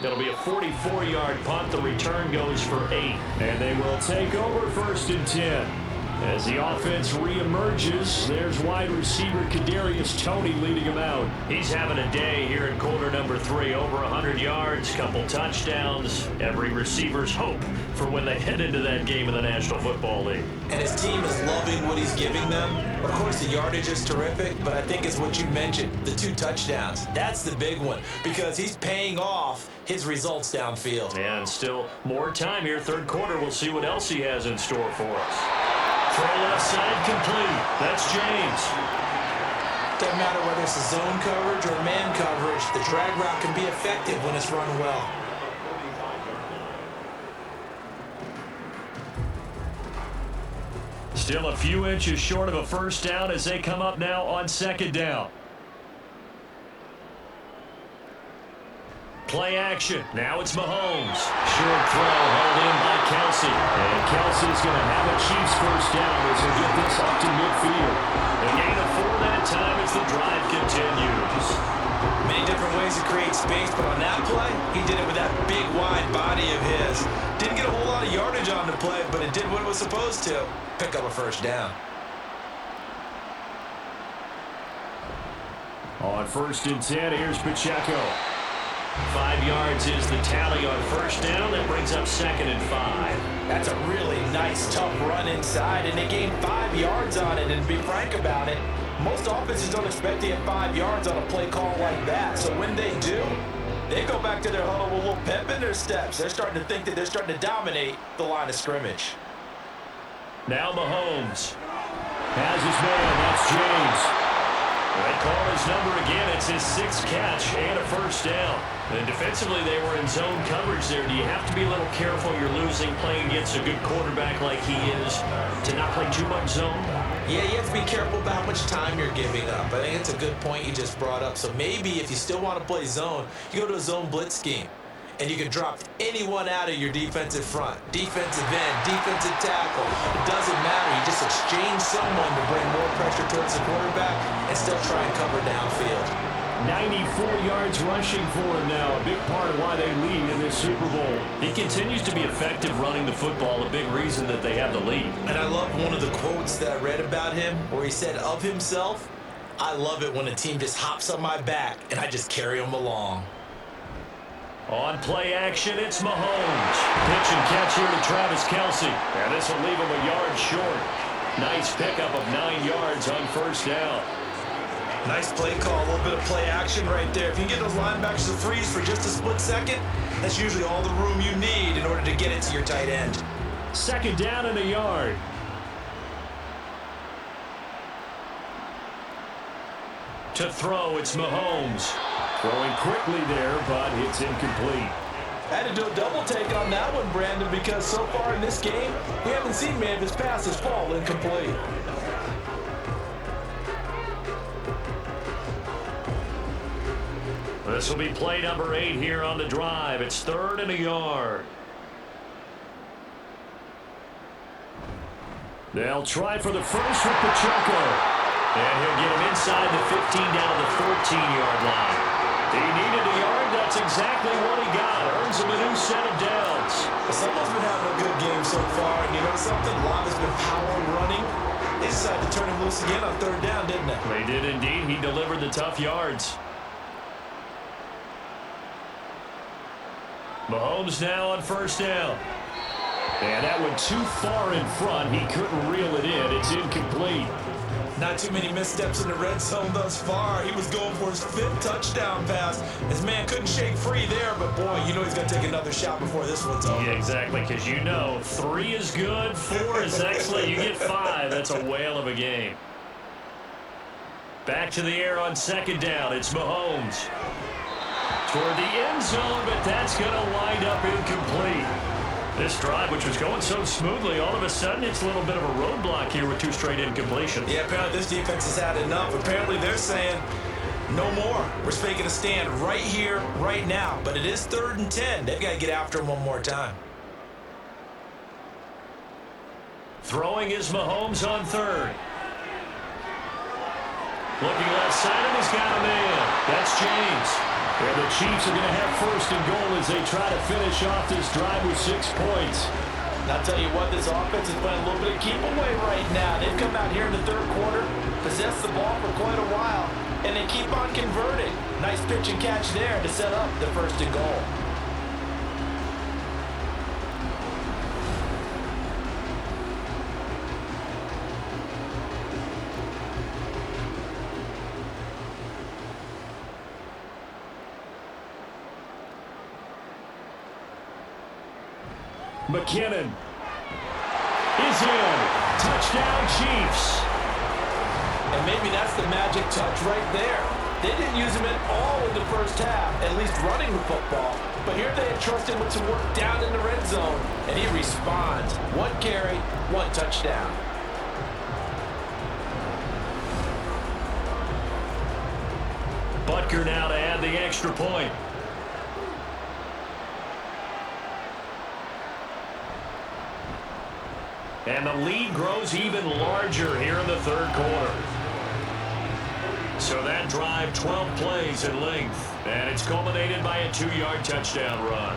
It'll be a 44-yard punt. The return goes for 8. And they will take over 1st and 10. As the offense reemerges, there's wide receiver Kadarius Toney leading him out. He's having a day here in quarter number 3. Over 100 yards, couple touchdowns. Every receiver's hope for when they head into that game in the National Football League. And his team is loving what he's giving them. Of course, the yardage is terrific, but I think it's what you mentioned, the 2 touchdowns. That's the big one because he's paying off his results downfield. And still more time here. 3rd quarter, we'll see what else he has in store for us. Throw left side complete. That's James. Doesn't matter whether it's a zone coverage or man coverage, the drag route can be effective when it's run well. Still a few inches short of a first down as they come up now on 2nd down. Play action. Now it's Mahomes. Short throw held in by Kelsey. And Kelsey's going to have a Chiefs first down as they get this up to midfield. A gain of 4 that time as the drive continues. Many different ways to create space, but on that play, he did it with that big, wide body of his. Didn't get a whole lot of yardage on the play, but it did what it was supposed to. Pick up a first down. On 1st and 10, here's Pacheco. 5 yards is the tally on first down. That brings up 2nd and 5. That's a really nice, tough run inside, and they gained 5 yards on it. And to be frank about it, most offenses don't expect to get 5 yards on a play call like that. So when they do, they go back to their huddle with a little pep in their steps. They're starting to think that they're starting to dominate the line of scrimmage. Now Mahomes. Has his man. That's James. They call his number again. It's his 6th catch and a first down. And defensively, they were in zone coverage there. Do you have to be a little careful? You're losing playing against a good quarterback like he is to not play too much zone? Yeah, you have to be careful about how much time you're giving up. I think it's a good point you just brought up. So maybe if you still want to play zone, you go to a zone blitz scheme. And you can drop anyone out of your defensive front. Defensive end, defensive tackle. It doesn't matter. You just exchange someone to bring more pressure towards the quarterback and still try and cover downfield. 94 yards rushing for him now. A big part of why they lead in this Super Bowl. He continues to be effective running the football. A big reason that they have the lead. And I love one of the quotes that I read about him where he said of himself, "I love it when a team just hops on my back and I just carry them along." On play action, it's Mahomes. Pitch and catch here to Travis Kelsey. And this will leave him a yard short. Nice pickup of 9 yards on first down. Nice play call, a little bit of play action right there. If you can get those linebackers to freeze for just a split second, that's usually all the room you need in order to get it to your tight end. Second down and a yard. To throw, it's Mahomes. Throwing quickly there, but it's incomplete. I had to do a double take on that one, Brandon, because so far in this game, we haven't seen many of his passes fall incomplete. This will be play number 8 here on the drive. It's 3rd and a yard. They'll try for the first with Pacheco. And he'll get him inside the 15 down to the 14-yard line. He needed a yard. That's exactly what he got. Earns him a new set of downs. Someone's been having a good game so far, and you know something? Love has been power running. They decided to turn him loose again on 3rd down, didn't they? They did indeed. He delivered the tough yards. Mahomes now on 1st down. And that went too far in front. He couldn't reel it in. It's incomplete. Not too many missteps in the red zone thus far. He was going for his 5th touchdown pass. His man couldn't shake free there, but boy, you know he's going to take another shot before this one's over. Yeah, exactly, because you know 3 is good, 4 is excellent. You get 5. That's a whale of a game. Back to the air on 2nd down. It's Mahomes. Toward the end zone, but that's going to wind up incomplete. This drive, which was going so smoothly, all of a sudden it's a little bit of a roadblock here with 2 straight incompletions. Yeah, apparently this defense has had enough. Apparently they're saying no more. We're making a stand right here, right now. But it is 3rd and 10. They've got to get after him one more time. Throwing is Mahomes on 3rd. Looking left side, and he's got a man. That's James. And the Chiefs are going to have 1st and goal as they try to finish off this drive with 6 points. And I'll tell you what, this offense is playing a little bit of keep away right now. They've come out here in the 3rd quarter, possessed the ball for quite a while, and they keep on converting. Nice pitch and catch there to set up the 1st and goal. McKinnon is in. Touchdown, Chiefs. And maybe that's the magic touch right there. They didn't use him at all in the 1st half, at least running the football. But here they entrusted him with some work down in the red zone, and he responds. 1 carry, 1 touchdown. Butker now to add the extra point. And the lead grows even larger here in the 3rd quarter. So that drive, 12 plays in length. And it's culminated by a 2-yard touchdown run.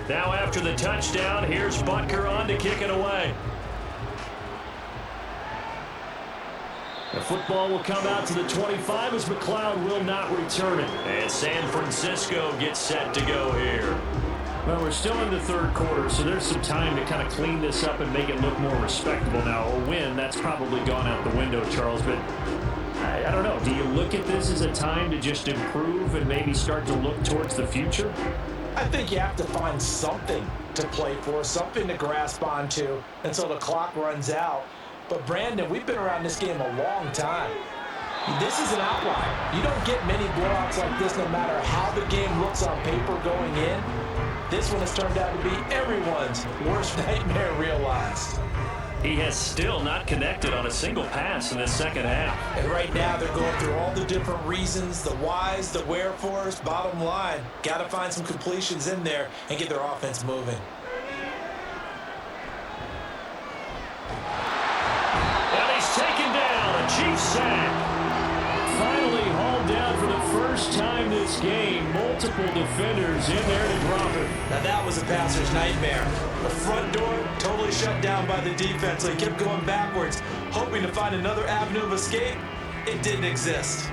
Now after the touchdown, here's Butker on to kick it away. The football will come out to the 25 as McLeod will not return it. And San Francisco gets set to go here. Well, we're still in the 3rd quarter, so there's some time to kind of clean this up and make it look more respectable. Now, a win, that's probably gone out the window, Charles, but I don't know. Do you look at this as a time to just improve and maybe start to look towards the future? I think you have to find something to play for, something to grasp onto until the clock runs out. But, Brandon, we've been around this game a long time. This is an outlier. You don't get many blowouts like this no matter how the game looks on paper going in. This one has turned out to be everyone's worst nightmare realized. He has still not connected on a single pass in the 2nd half. And right now they're going through all the different reasons, the whys, the wherefores. Bottom line, got to find some completions in there and get their offense moving. And he's taken down, a Chiefs sack. Finally hauled down for the first time this game, multiple defenders in there to drop it. Now that was a passer's nightmare. The front door totally shut down by the defense, so he kept going backwards, hoping to find another avenue of escape. It didn't exist.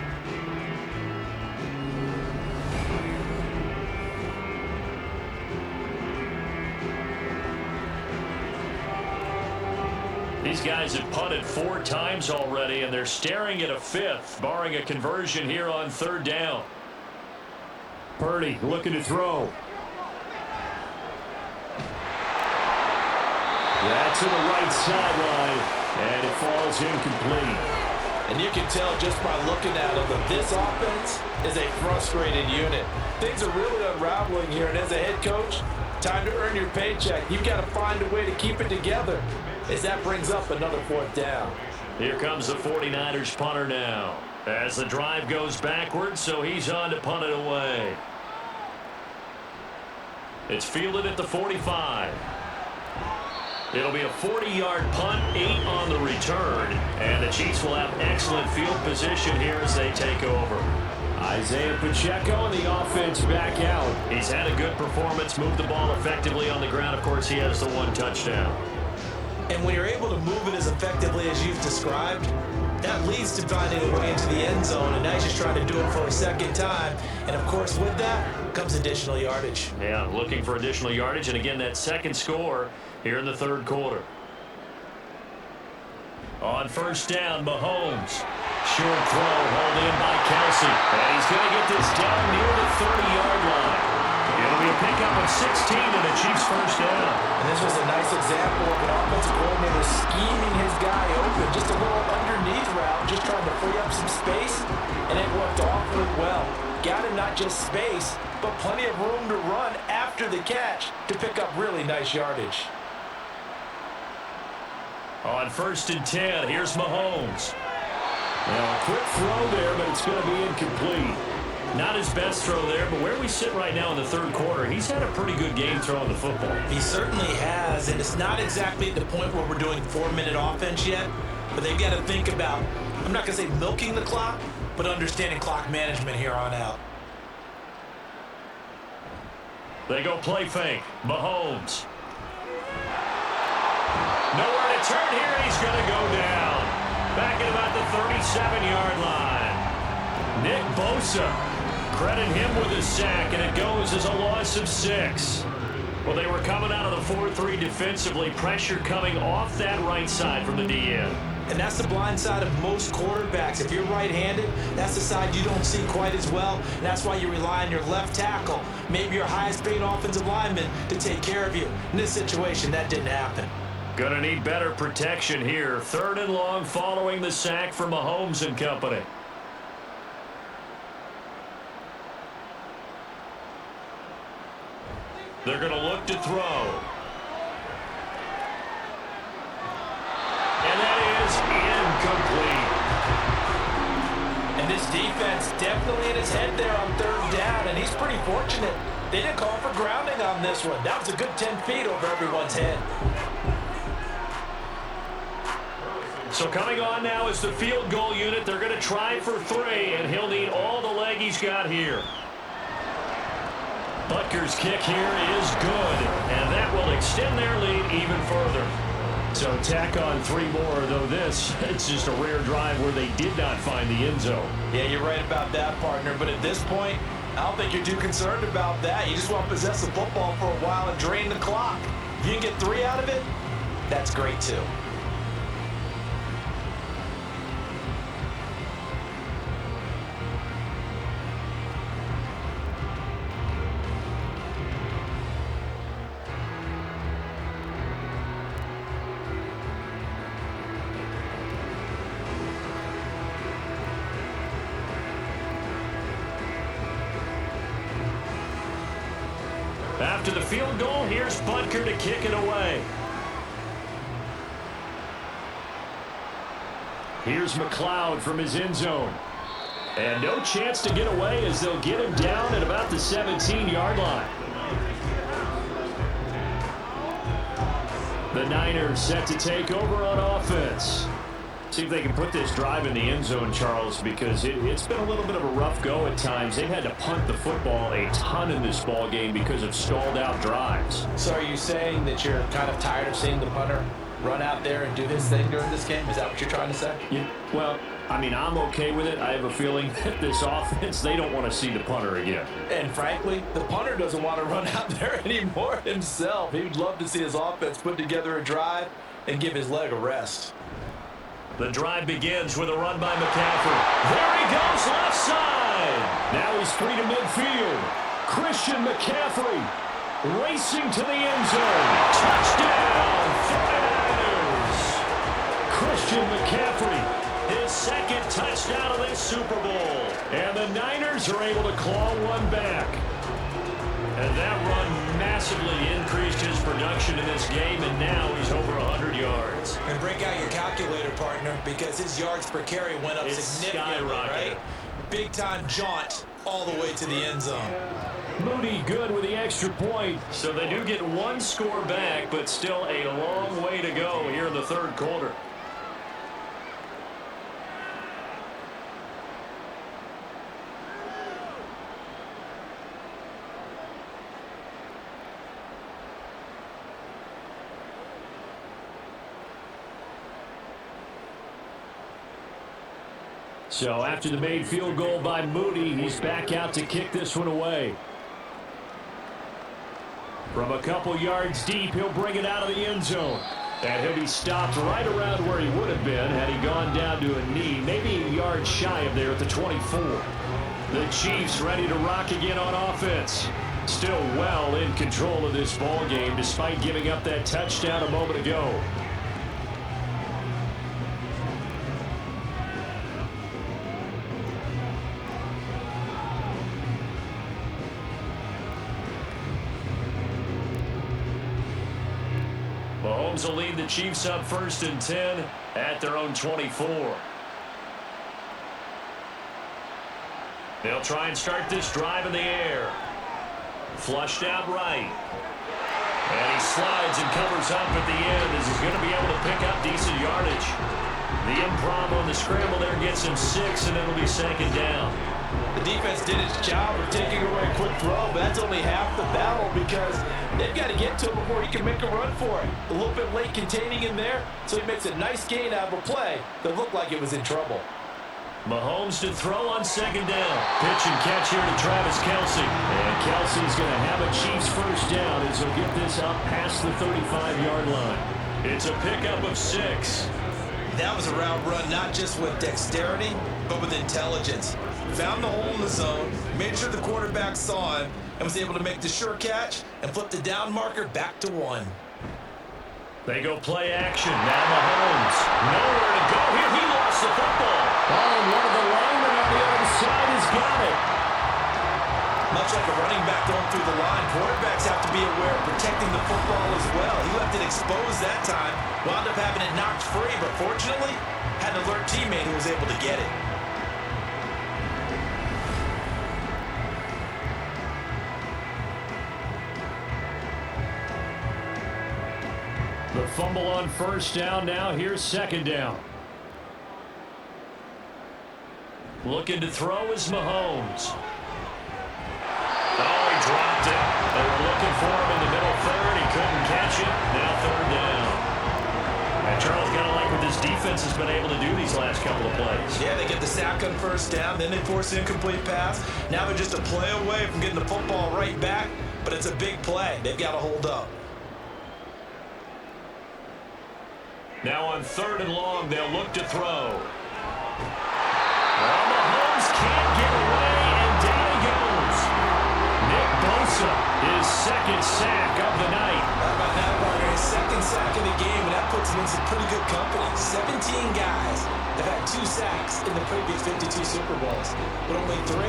These guys have punted 4 times already, and they're staring at a 5th, barring a conversion here on 3rd down. Purdy looking to throw. That's to the right sideline, and it falls incomplete. And you can tell just by looking at them that this offense is a frustrated unit. Things are really unraveling here, and as a head coach, time to earn your paycheck. You've got to find a way to keep it together, as that brings up another 4th down. Here comes the 49ers punter now, as the drive goes backwards, so he's on to punt it away. It's fielded at the 45. It'll be a 40-yard punt, 8 on the return, and the Chiefs will have excellent field position here as they take over. Isaiah Pacheco and the offense back out. He's had a good performance, moved the ball effectively on the ground. Of course, he has the 1 touchdown. And when you're able to move it as effectively as you've described, that leads to finding a way into the end zone, and now he's just trying to do it for a second time. And, of course, with that comes additional yardage. Yeah, looking for additional yardage, and again, that second score here in the 3rd quarter. On 1st down, Mahomes. Short throw, hauled in by Kelsey. And he's going to get this down near the 30-yard line. It'll be a pickup of 16 and the Chiefs' 1st down. And this was a nice example of an offensive coordinator scheming his guy open. Just a little underneath route, just trying to free up some space, and it worked awfully well. Got him not just space, but plenty of room to run after the catch to pick up really nice yardage. On 1st and 10, here's Mahomes. Now, a quick throw there, but it's going to be incomplete. Not his best throw there, but where we sit right now in the 3rd quarter, he's had a pretty good game throwing the football. He certainly has, and it's not exactly at the point where we're doing 4-minute offense yet, but they've got to think about, I'm not going to say milking the clock, but understanding clock management here on out. They go play fake. Mahomes. Nowhere to turn here, and he's going to go down. Back at about the 37-yard line. Nick Bosa. Credit him with a sack, and it goes as a loss of 6. Well, they were coming out of the 4-3 defensively. Pressure coming off that right side from the DN. And that's the blind side of most quarterbacks. If you're right-handed, that's the side you don't see quite as well. And that's why you rely on your left tackle, maybe your highest-paid offensive lineman, to take care of you. In this situation, that didn't happen. Gonna need better protection here. 3rd and long following the sack from Mahomes and company. They're going to look to throw. And that is incomplete. And this defense definitely in his head there on 3rd down, and he's pretty fortunate. They didn't call for grounding on this one. That was a good 10 feet over everyone's head. So coming on now is the field goal unit. They're going to try for 3, and he'll need all the leg he's got here. Butker's kick here is good, and that will extend their lead even further. So tack on 3 more, though it's just a rare drive where they did not find the end zone. Yeah, you're right about that, partner, but at this point, I don't think you're too concerned about that. You just want to possess the football for a while and drain the clock. If you can get 3 out of it, that's great too. After the field goal, here's Butker to kick it away. Here's McLeod from his end zone. And no chance to get away as they'll get him down at about the 17-yard line. The Niners set to take over on offense. See if they can put this drive in the end zone, Charles, because it's been a little bit of a rough go at times. They've had to punt the football a ton in this ball game because of stalled out drives. So are you saying that you're kind of tired of seeing the punter run out there and do his thing during this game? Is that what you're trying to say? Yeah, well, I mean, I'm okay with it. I have a feeling that this offense, they don't want to see the punter again. And frankly, the punter doesn't want to run out there anymore himself. He'd love to see his offense put together a drive and give his leg a rest. The drive begins with a run by McCaffrey. There he goes, left side. Now he's free to midfield. Christian McCaffrey racing to the end zone. Touchdown, 49ers. Christian McCaffrey, his second touchdown of this Super Bowl. And the Niners are able to claw one back. And that run massively increased his production in this game, and now he's over 100 yards. And break out your calculator, partner, because his yards per carry went up significantly, right? Big-time jaunt all the way to the end zone. Moody good with the extra point. So they do get one score back, but still a long way to go here in the third quarter. So after the made field goal by Moody, he's back out to kick this one away. From a couple yards deep, he'll bring it out of the end zone. And he'll be stopped right around where he would have been had he gone down to a knee, maybe a yard shy of there at the 24. The Chiefs ready to rock again on offense. Still well in control of this ball game despite giving up that touchdown a moment ago. Mahomes will lead the Chiefs up 1st and 10 at their own 24. They'll try and start this drive in the air. Flushed out right. And he slides and covers up at the end as he's going to be able to pick up decent yardage. The improv on the scramble there gets him 6, and it'll be 2nd down. The defense did its job of taking away a quick throw, but that's only half the battle because they've got to get to him before he can make a run for it. A little bit late containing him there, so he makes a nice gain out of a play that looked like it was in trouble. Mahomes to throw on 2nd down. Pitch and catch here to Travis Kelce. And Kelce's going to have a Chiefs 1st down as he'll get this up past the 35-yard line. It's a pickup of 6. That was a route run not just with dexterity, but with intelligence. Found the hole in the zone, made sure the quarterback saw him, and was able to make the sure catch and flip the down marker back to 1. They go play action. Now Mahomes. Nowhere to go here. He lost the football. Oh, and one of the linemen on the other side has got it. Much like a running back going through the line, quarterbacks have to be aware of protecting the football as well. He left it exposed that time, wound up having it knocked free, but fortunately, had an alert teammate who was able to get it. The fumble on 1st down. Now here's 2nd down. Looking to throw is Mahomes. Oh, he dropped it. They were looking for him in the middle 3rd. He couldn't catch it. Now 3rd down. And Charles got to like what this defense has been able to do these last couple of plays. Yeah, they get the sack on 1st down, then they force an incomplete pass. Now they're just a play away from getting the football right back, but it's a big play. They've got to hold up. Now on 3rd and long, they'll look to throw. Well, Mahomes can't get away, and down he goes. Nick Bosa, his 2nd sack of the night. How about that, partner? His 2nd sack of the game, and that puts him in some pretty good company. 17 guys have had 2 sacks in the previous 52 Super Bowls, but only 3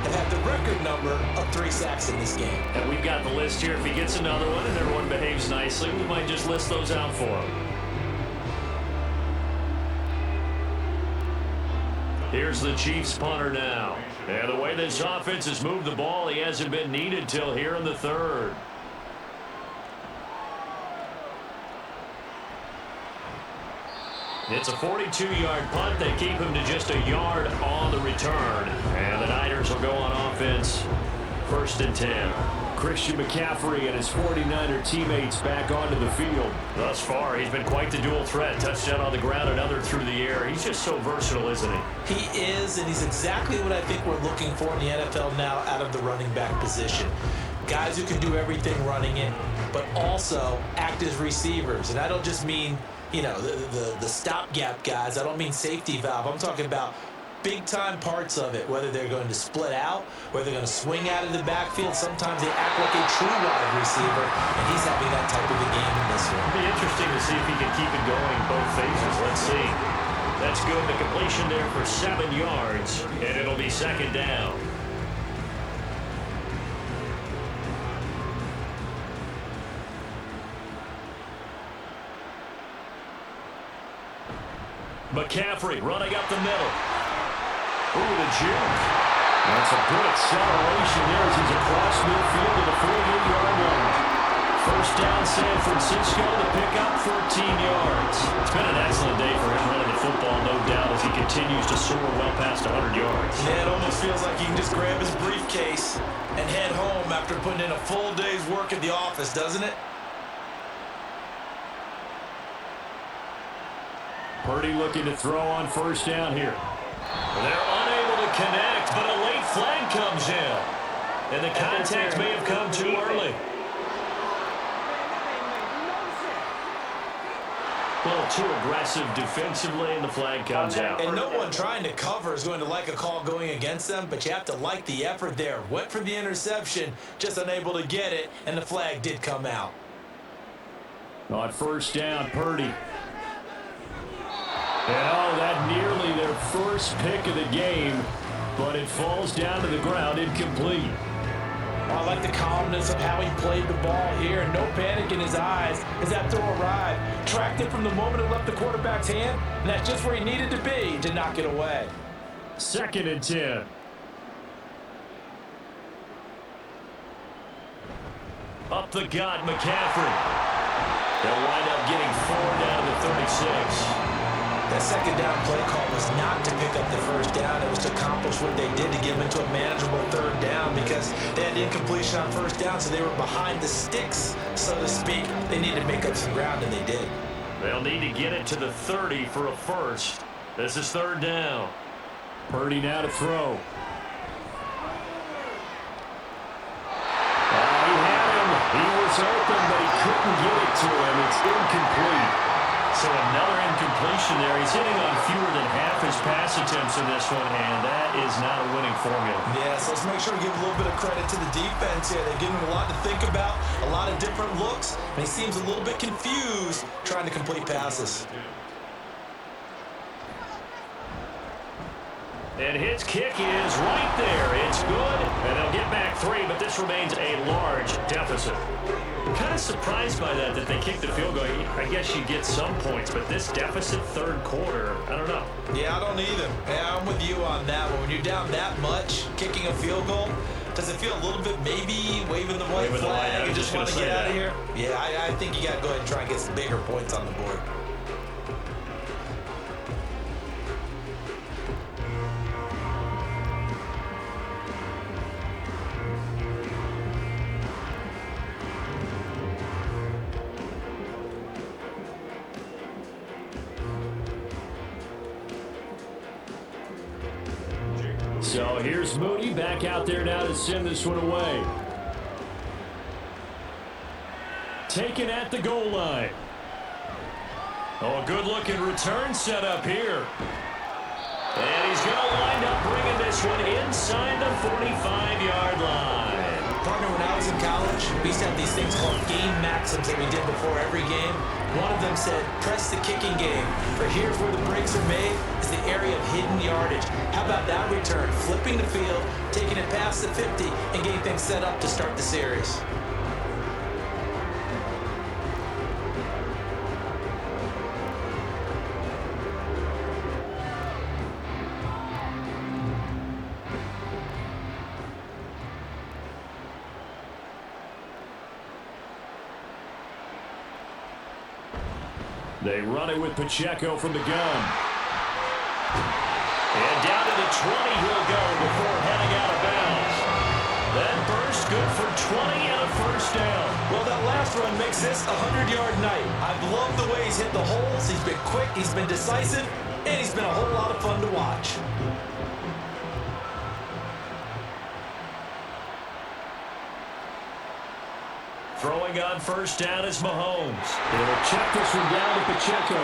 have had the record number of 3 sacks in this game. And we've got the list here. If he gets another one and everyone behaves nicely, we might just list those out for him. Here's the Chiefs punter now. And the way this offense has moved the ball, he hasn't been needed till here in the 3rd. It's a 42-yard punt. They keep him to just a yard on the return. And the Niners will go on offense, 1st and 10. Christian McCaffrey and his 49er teammates back onto the field. Thus far, he's been quite the dual threat. Touchdown on the ground, another through the air. He's just so versatile, isn't he? He is, and he's exactly what I think we're looking for in the NFL now out of the running back position. Guys who can do everything running it, but also act as receivers. And I don't just mean, you know, the stopgap guys. I don't mean safety valve. I'm talking about big-time parts of it, whether they're going to split out, whether they're going to swing out of the backfield. Sometimes they act like a true wide receiver, and he's having that type of a game in this one. It'll be interesting to see if he can keep it going both phases. Let's see. That's good. The completion there for 7 yards, and it'll be 2nd down. McCaffrey running up the middle. Ooh, the juke. That's a good acceleration there as he's across midfield to the 48-yard line. 1st down, San Francisco to pick up 14 yards. It's been an excellent day for him running the football, no doubt, as he continues to soar well past 100 yards. Yeah, it almost feels like he can just grab his briefcase and head home after putting in a full day's work at the office, doesn't it? Purdy looking to throw on 1st down here. They're unable to connect, but a late flag comes in. And the contact may have come too early. A little too aggressive defensively, and the flag comes out. And no one trying to cover is going to like a call going against them, but you have to like the effort there. Went for the interception, just unable to get it, and the flag did come out. On 1st down, Purdy. And that nearly their first pick of the game, but it falls down to the ground incomplete. I like the calmness of how he played the ball here. No panic in his eyes as that throw arrived. Tracked it from the moment it left the quarterback's hand, and that's just where he needed to be to knock it away. 2nd and 10. Up the gut, McCaffrey. They'll wind up getting 4 down to the 36. That 2nd down play call was not to pick up the 1st down. It was to accomplish what they did to get them into a manageable 3rd down because they had incompletion on 1st down, so they were behind the sticks, so to speak. They needed to make up some ground, and they did. They'll need to get it to the 30 for a 1st. This is 3rd down. Purdy now to throw. He had him. He was open, but he couldn't get it to him. It's incomplete. So another incompletion there. He's hitting on fewer than half his pass attempts in this one, and that is not a winning formula. Yeah, so let's make sure we give a little bit of credit to the defense here. They've given him a lot to think about, a lot of different looks, and he seems a little bit confused trying to complete passes. And his kick is right there. It's good, and they'll get back 3, but this remains a large deficit. I'm kind of surprised by that they kicked the field goal. I guess you get some points, but this deficit 3rd quarter, I don't know. Yeah, I don't either. Yeah, I'm with you on that one. When you're down that much, kicking a field goal, does it feel a little bit maybe waving the white flag? You just want to get out of here? Yeah, I think you got to go ahead and try and get some bigger points on the board. So here's Mooney back out there now to send this one away. Taken at the goal line. Oh, a good-looking return set up here. And he's going to wind up bringing this one inside the 45-yard line. Partner, when I was in college, we used to have these things called game maxims that we did before every game. One of them said, press the kicking game. For here's where the breaks are made, is the area of hidden yardage. How about that return? Flipping the field, taking it past the 50, and getting things set up to start the series. They run it with Pacheco from the gun. And down to the 20 he'll go before heading out of bounds. That burst good for 20 and a first down. Well, that last run makes this a 100-yard night. I've loved the way he's hit the holes. He's been quick, he's been decisive, and he's been a whole lot of fun to watch. Throwing on first down is Mahomes. They'll check this one down to Pacheco.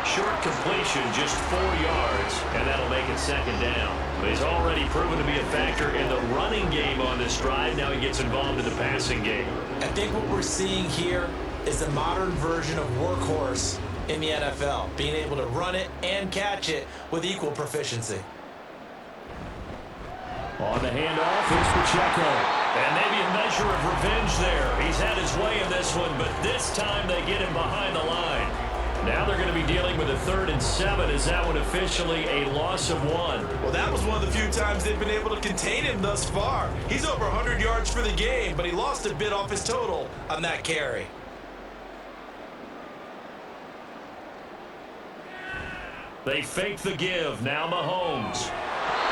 Short completion, just 4 yards, and that'll make it second down. But he's already proven to be a factor in the running game on this drive. Now he gets involved in the passing game. I think what we're seeing here is the modern version of workhorse in the NFL, being able to run it and catch it with equal proficiency. On the handoff, here's Pacheco. And maybe a measure of revenge there. He's had his way in this one, but this time they get him behind the line. Now they're going to be dealing with a 3rd and 7. Is that one officially a loss of 1? Well, that was one of the few times they've been able to contain him thus far. He's over 100 yards for the game, but he lost a bit off his total on that carry. They fake the give. Now Mahomes.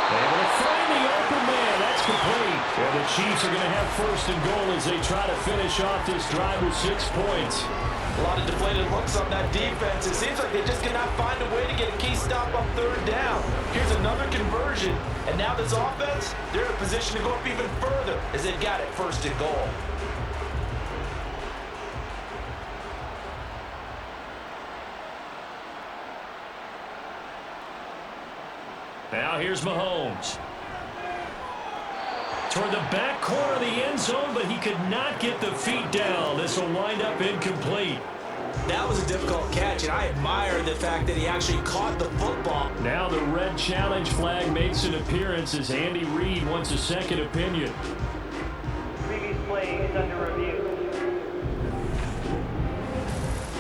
Able to find the open man. That's complete. And the Chiefs are going to have 1st and goal as they try to finish off this drive with 6 points. A lot of deflated looks on that defense. It seems like they just cannot find a way to get a key stop on 3rd down. Here's another conversion. And now this offense, they're in a position to go up even further as they've got it 1st and goal. Now here's Mahomes. Toward the back corner of the end zone, but he could not get the feet down. This will wind up incomplete. That was a difficult catch, and I admire the fact that he actually caught the football. Now the red challenge flag makes an appearance as Andy Reid wants a second opinion. Previous play is under review.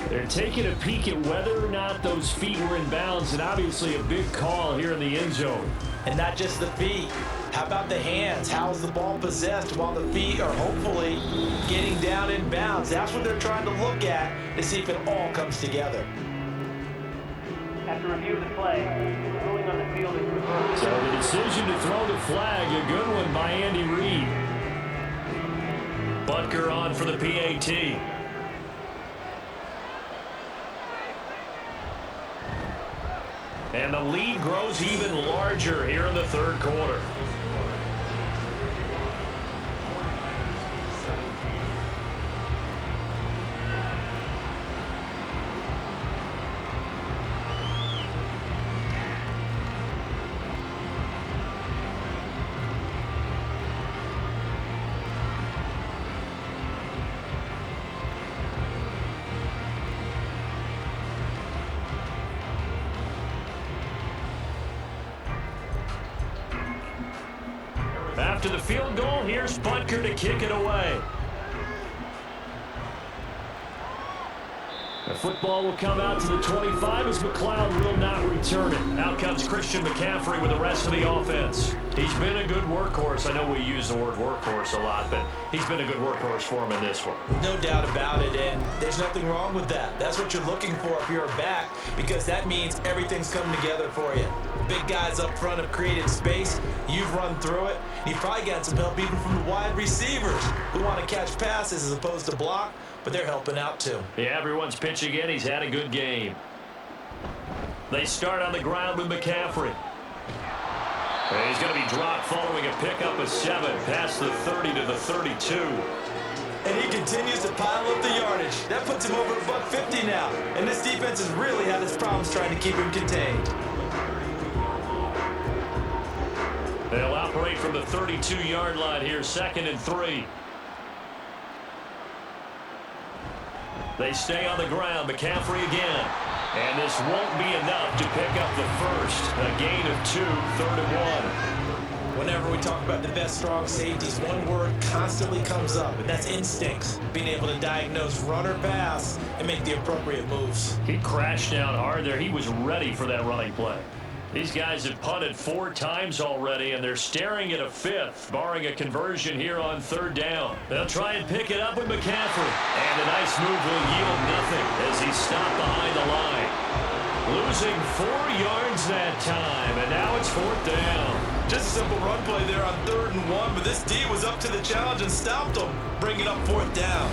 They're taking a peek at whether or not those feet were in bounds, and obviously a big call here in the end zone. And not just the feet. How about the hands? How is the ball possessed while the feet are hopefully getting down in bounds? That's what they're trying to look at to see if it all comes together. After review of the play, ruling on the field is reversed. So the decision to throw the flag, a good one by Andy Reid. Butker on for the PAT. And the lead grows even larger here in the 3rd quarter. After the field goal, here's Butker to kick it away. The football will come out to the 25 as McLeod will not return it. Out comes Christian McCaffrey with the rest of the offense. He's been a good workhorse. I know we use the word workhorse a lot, but he's been a good workhorse for him in this one. No doubt about it, and there's nothing wrong with that. That's what you're looking for if you're a back, because that means everything's coming together for you. Big guys up front have created space. You've run through it. You've probably got some help even from the wide receivers who want to catch passes as opposed to block, but they're helping out too. Yeah, everyone's pitching in. He's had a good game. They start on the ground with McCaffrey. And he's going to be dropped following a pickup of 7 past the 30 to the 32. And he continues to pile up the yardage. That puts him over $150 now. And this defense has really had its problems trying to keep him contained. They'll operate from the 32-yard line here, 2nd and 3. They stay on the ground. McCaffrey again. And this won't be enough to pick up the first. A gain of 2, 3rd and 1. Whenever we talk about the best strong safeties, one word constantly comes up, and that's instincts. Being able to diagnose run or pass and make the appropriate moves. He crashed down hard there. He was ready for that running play. These guys have punted 4 times already, and they're staring at a 5th, barring a conversion here on 3rd down. They'll try and pick it up with McCaffrey. And a nice move will yield nothing as he's stopped behind the line. Losing 4 yards that time, and now it's 4th down. Just a simple run play there on 3rd and 1, but this D was up to the challenge and stopped them, bringing up 4th down.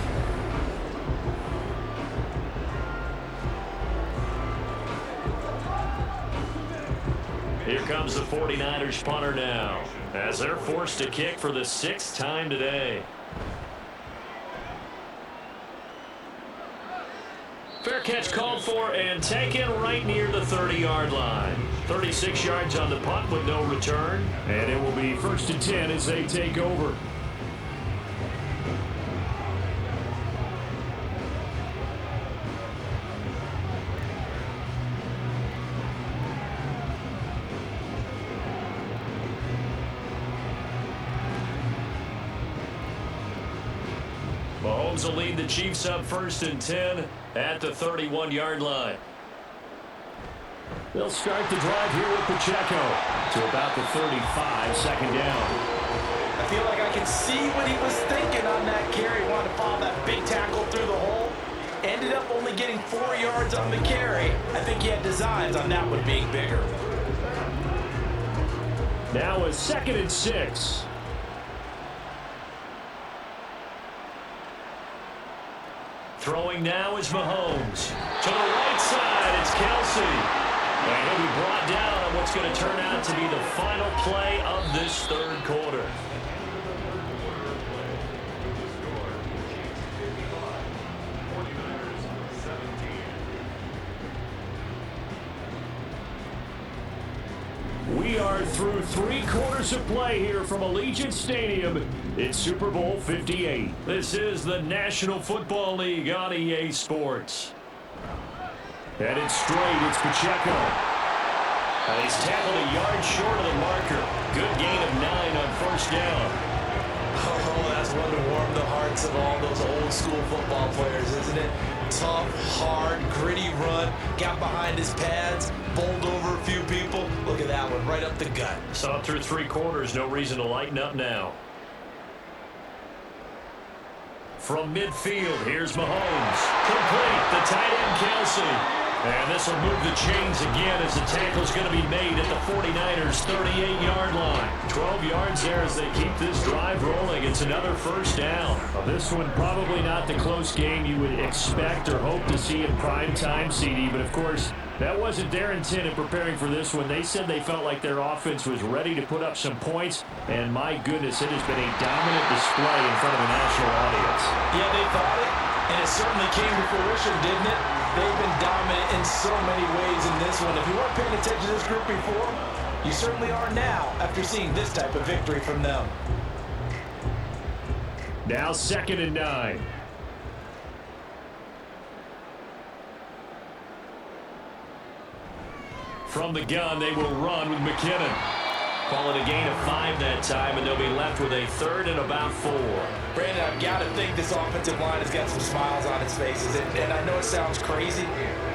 Here comes the 49ers punter now, as they're forced to kick for the 6th time today. Fair catch called for and taken right near the 30-yard line. 36 yards on the punt with no return. And it will be 1st and 10 as they take over. Mahomes will lead the Chiefs up 1st and 10 at the 31-yard line. They'll start the drive here with Pacheco to about the 35, 2nd down. I feel like I can see what he was thinking on that carry. Wanted to follow that big tackle through the hole. Ended up only getting 4 yards on the carry. I think he had designs on that one being bigger. Now a 2nd and 6. Throwing now is Mahomes. To the right side, it's Kelsey. And he'll be brought down on what's going to turn out to be the final play of this 3rd quarter. We are through 3 quarters of play here from Allegiant Stadium. It's Super Bowl 58. This is the National Football League on EA Sports. And it's straight. It's Pacheco. And he's tackled a yard short of the marker. Good gain of 9 on 1st down. Oh, that's one to warm the hearts of all those old school football players, isn't it? Tough, hard, gritty run. Got behind his pads, bowled over a few people. Look at that one, right up the gut. Saw through 3 quarters, no reason to lighten up now. From midfield, here's Mahomes. Complete, the tight end Kelsey. And this will move the chains again as the tackle's going to be made at the 49ers' 38-yard line. 12 yards there as they keep this drive rolling. It's another 1st down. Well, this one probably not the close game you would expect or hope to see in prime time, CD. But, of course, that wasn't their intent in preparing for this one. They said they felt like their offense was ready to put up some points. And, my goodness, it has been a dominant display in front of a national audience. Yeah, they thought it, and it certainly came to fruition, didn't it? They've been dominant in so many ways in this one. If you weren't paying attention to this group before, you certainly are now after seeing this type of victory from them. Now 2nd and 9. From the gun, they will run with McKinnon. Call it a gain of 5 that time, and they'll be left with a 3rd and about 4. Brandon, I've got to think this offensive line has got some smiles on its faces. And I know it sounds crazy,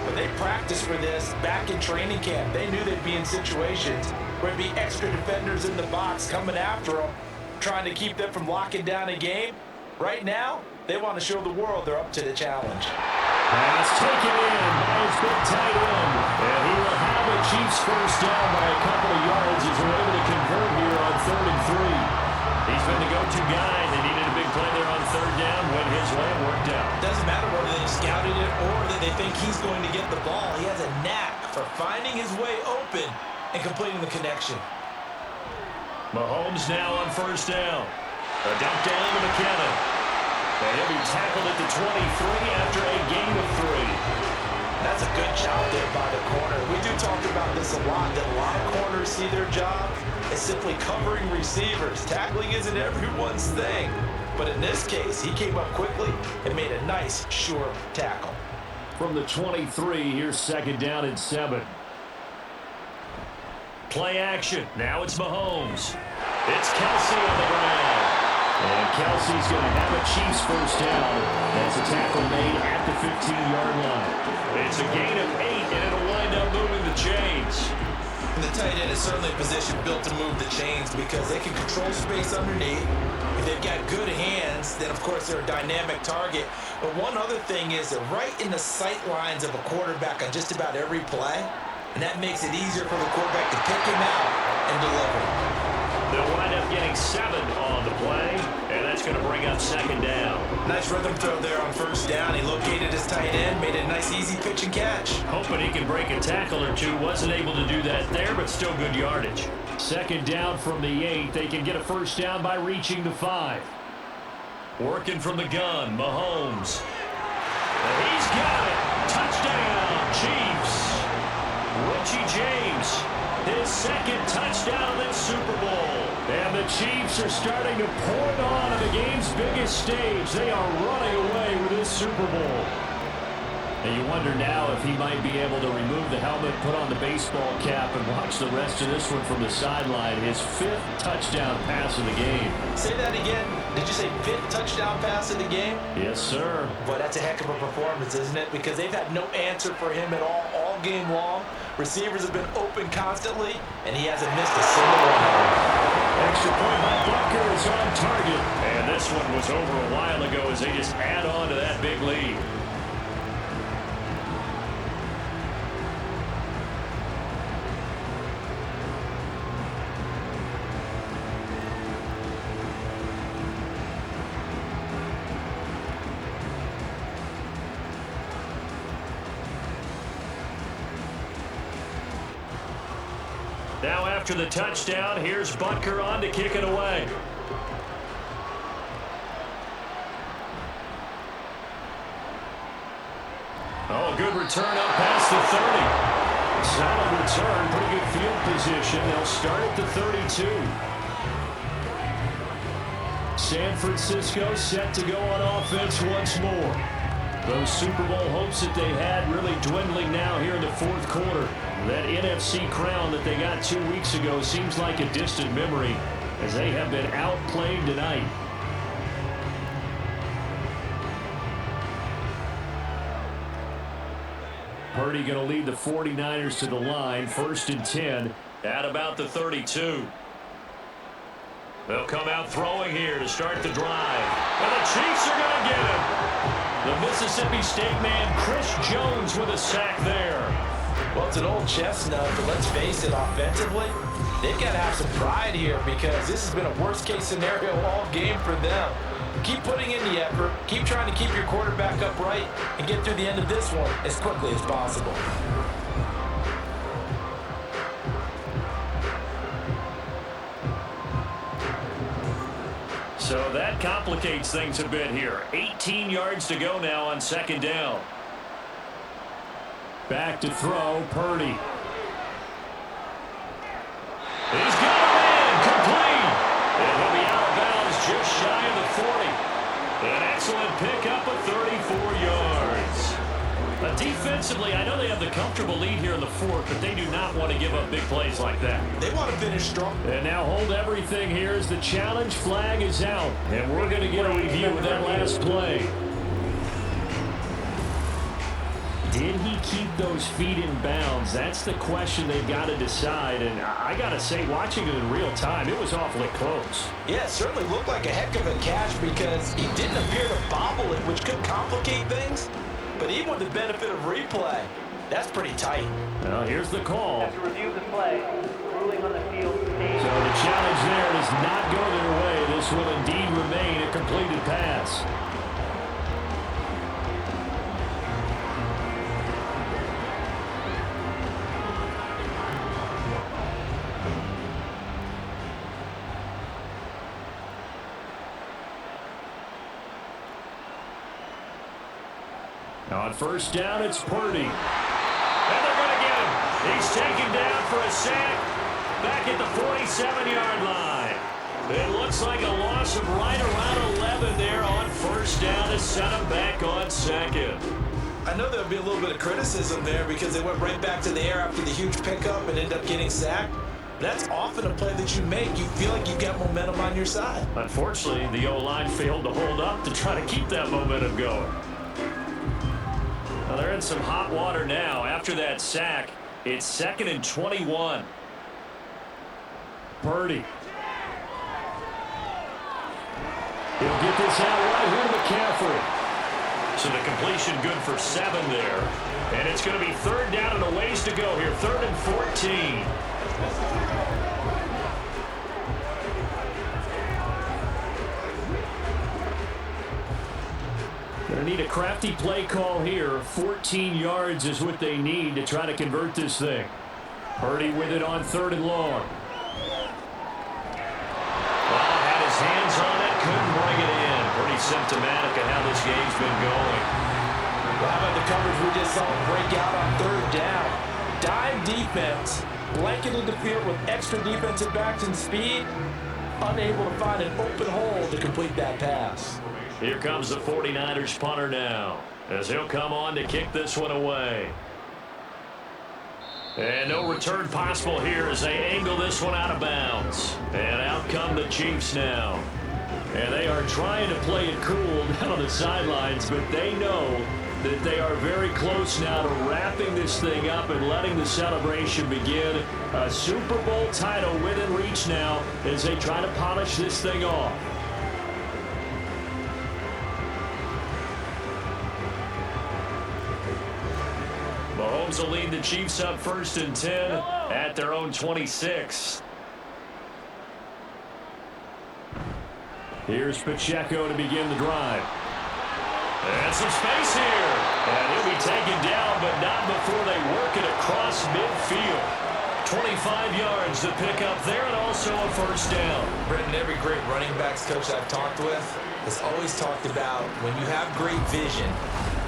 but they practiced for this back in training camp. They knew they'd be in situations where there'd be extra defenders in the box coming after them, trying to keep them from locking down a game. Right now, they want to show the world they're up to the challenge. Pass taken in by his big tight end. And he will have a Chiefs 1st down by a couple of yards as they're able to convert here on 3rd and 3. He's been the go-to guy. They needed a big play there on 3rd down when his way worked out. Doesn't matter whether they scouted it or that they think he's going to get the ball. He has a knack for finding his way open and completing the connection. Mahomes now on 1st down. A dump down to McKinnon. And he'll be tackled at the 23 after a gain of 3. That's a good job there by the corner. We do talk about this a lot, that a lot of corners see their job as simply covering receivers. Tackling isn't everyone's thing. But in this case, he came up quickly and made a nice, sure tackle. From the 23, here's 2nd down and 7. Play action. Now it's Mahomes. It's Kelsey on the ground. And Kelsey's going to have a Chiefs 1st down. That's a tackle made at the 15-yard line. It's a gain of 8, and it'll wind up moving the chains. And the tight end is certainly a position built to move the chains because they can control space underneath. If they've got good hands, then of course they're a dynamic target. But one other thing is that right in the sight lines of a quarterback on just about every play, and that makes it easier for the quarterback to pick him out and deliver. They'll wind up getting 7 on the play, and that's going to bring up second down. Nice rhythm throw there on first down. He located his tight end, made it a nice easy pitch and catch. Hoping he can break a tackle or two. Wasn't able to do that there, but still good yardage. Second down from the 8. They can get a first down by reaching the 5. Working from the gun, Mahomes. And he's got it. Touchdown, Chiefs. Richie James, his second touchdown in this Super Bowl. And the Chiefs are starting to pour it on the game's biggest stage. They are running away with this Super Bowl. And you wonder now if he might be able to remove the helmet, put on the baseball cap, and watch the rest of this one from the sideline. His 5th touchdown pass of the game. Say that again. Did you say 5th touchdown pass of the game? Yes, sir. Boy, that's a heck of a performance, isn't it? Because they've had no answer for him at all game long. Receivers have been open constantly, and he hasn't missed a single one. Extra point by Butker is on target. And this one was over a while ago as they just add on to that big lead. Now after the touchdown, here's Butker on to kick it away. Oh, good return up past the 30. Solid return, pretty good field position. They'll start at the 32. San Francisco set to go on offense once more. Those Super Bowl hopes that they had really dwindling now here in the 4th quarter. That NFC crown that they got 2 weeks ago seems like a distant memory as they have been outplayed tonight. Purdy going to lead the 49ers to the line, 1st and 10 at about the 32. They'll come out throwing here to start the drive. And the Chiefs are going to get him. The Mississippi State man, Chris Jones, with a sack there. Well, it's an old chestnut, but let's face it, offensively, they've got to have some pride here because this has been a worst-case scenario all game for them. Keep putting in the effort, keep trying to keep your quarterback upright, and get through the end of this one as quickly as possible. So that complicates things a bit here. 18 yards to go now on second down. Back to throw, Purdy. He's got him in, complete. And he'll be out of bounds just shy of the 40. An excellent pickup of 34 yards. Defensively, I know they have the comfortable lead here in the 4th, but they do not want to give up big plays like that. They want to finish strong. And now hold everything here as the challenge flag is out. And we're going to get a review of that last play. Did he keep those feet in bounds? That's the question they've got to decide. And I got to say, watching it in real time, it was awfully close. Yeah, it certainly looked like a heck of a catch because he didn't appear to bobble it, which could complicate things. But even with the benefit of replay, that's pretty tight. Well, here's the call. After review of the play, ruling on the field. So the challenge there does not go their way. This will indeed remain a completed pass. On first down, it's Purdy. And they're going to get him. He's taken down for a sack back at the 47-yard line. It looks like a loss of right around 11 there on first down to set him back on second. I know there'll be a little bit of criticism there because they went right back to the air after the huge pickup and ended up getting sacked. That's often a play that you make. You feel like you've got momentum on your side. Unfortunately, the O-line failed to hold up to try to keep that momentum going. Well, they're in some hot water now. After that sack, it's 2nd and 21. Purdy. He'll get this out right here to McCaffrey. So the completion good for 7 there. And it's going to be 3rd down and a ways to go here. 3rd and 14. Going to need a crafty play call here. 14 yards is what they need to try to convert this thing. Purdy with it on 3rd and long. Had his hands on it, couldn't bring it in. Pretty symptomatic of how this game's been going. Well, how about the coverage we just saw break out on 3rd down? Dime defense, blanketed the field with extra defensive backs and speed, unable to find an open hole to complete that pass. Here comes the 49ers punter now, as he'll come on to kick this one away. And no return possible here as they angle this one out of bounds. And out come the Chiefs now. And they are trying to play it cool down on the sidelines, but they know that they are very close now to wrapping this thing up and letting the celebration begin. A Super Bowl title within reach now as they try to polish this thing off. Mahomes will lead the Chiefs up 1st and 10 at their own 26. Here's Pacheco to begin the drive. And some space here. And he'll be taken down, but not before they work it across midfield. 25 yards to pick up there and also a 1st down. Brendan, every great running backs coach I've talked with has always talked about when you have great vision,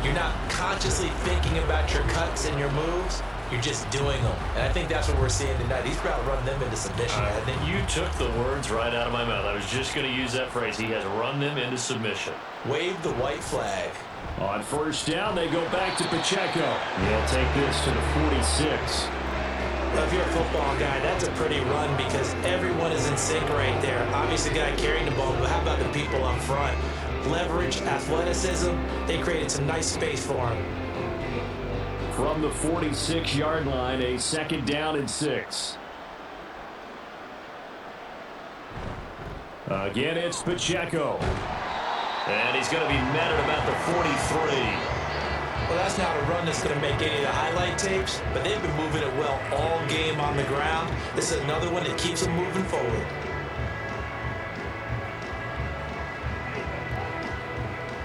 you're not consciously thinking about your cuts and your moves. You're just doing them. And I think that's what we're seeing tonight. He's about to run them into submission. I think you took the words right out of my mouth. I was just going to use that phrase. He has run them into submission. Wave the white flag. On 1st down, they go back to Pacheco. He'll take this to the 46. Well, if you're a football guy, that's a pretty run because everyone is in sync right there. Obviously, the guy carrying the ball, but how about the people up front? Leverage, athleticism, they created some nice space for him. From the 46-yard line, a 2nd down and 6. Again, it's Pacheco. And he's going to be met at about the 43. Well, that's not a run that's going to make any of the highlight tapes, but they've been moving it well all game on the ground. This is another one that keeps them moving forward.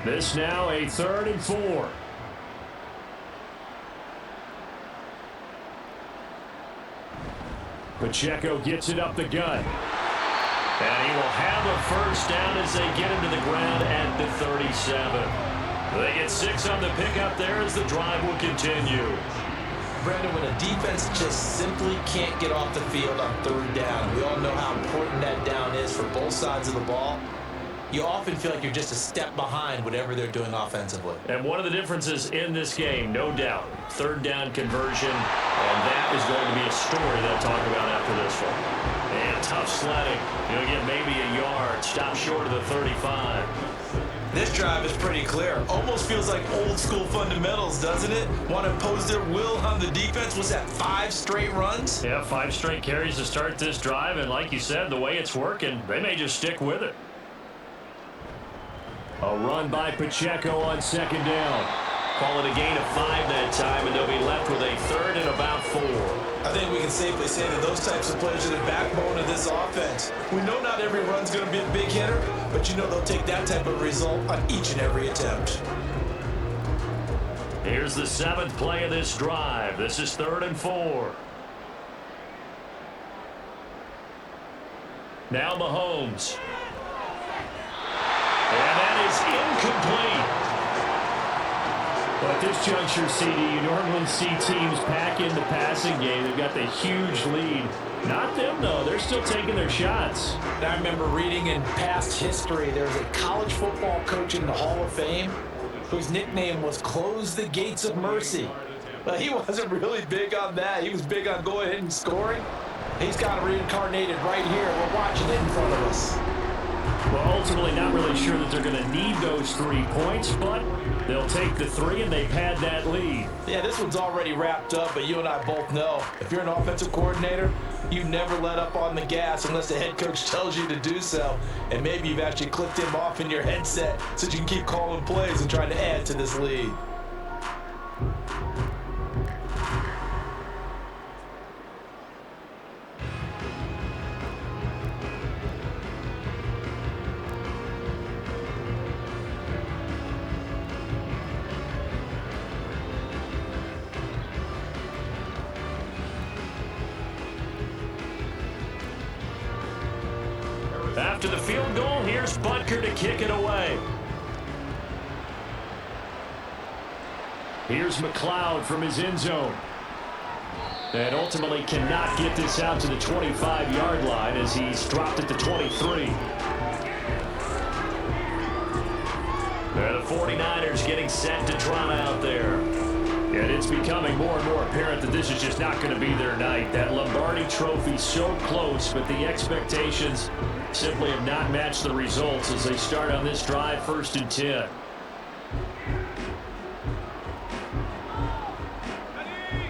This now a 3rd and 4. Pacheco gets it up the gut. And he will have a 1st down as they get him to the ground at the 37. They get 6 on the pickup there as the drive will continue. Brendan, when a defense just simply can't get off the field on 3rd down, we all know how important that down is for both sides of the ball. You often feel like you're just a step behind whatever they're doing offensively. And one of the differences in this game, no doubt, 3rd down conversion, and that is going to be a story they'll talk about after this one. And tough sledding. You'll get maybe a yard, stop short of the 35. This drive is pretty clear. Almost feels like old school fundamentals, doesn't it? Want to impose their will on the defense. Was that 5 straight runs? Yeah, 5 straight carries to start this drive, and like you said, the way it's working, they may just stick with it. A run by Pacheco on 2nd down. Call it a gain of 5 that time, and they'll be left with a 3rd and about 4. I think we can safely say that those types of plays are the backbone of this offense. We know not every run's going to be a big hitter, but you know they'll take that type of result on each and every attempt. Here's the 7th play of this drive. This is 3rd and 4. Now Mahomes. And that is incomplete. But at this juncture, CD, you normally see teams pack in the passing game. They've got the huge lead. Not them, though. They're still taking their shots. And I remember reading in past history, there's a college football coach in the Hall of Fame whose nickname was Close the Gates of Mercy. But he wasn't really big on that. He was big on going ahead and scoring. He's got it reincarnated right here. We're watching it in front of us. Well, ultimately not really sure that they're going to need those 3 points, but they'll take the 3 and they've had that lead. Yeah, this one's already wrapped up, but you and I both know if you're an offensive coordinator, you never let up on the gas unless the head coach tells you to do so. And maybe you've actually clicked him off in your headset so you can keep calling plays and trying to add to this lead. After the field goal, here's Butker to kick it away. Here's McLeod from his end zone. And ultimately cannot get this out to the 25-yard line as he's dropped at the 23. And the 49ers getting set to trot out there. And it's becoming more and more apparent that this is just not going to be their night. That Lombardi trophy so close, but the expectations simply have not matched the results as they start on this drive, 1st and 10.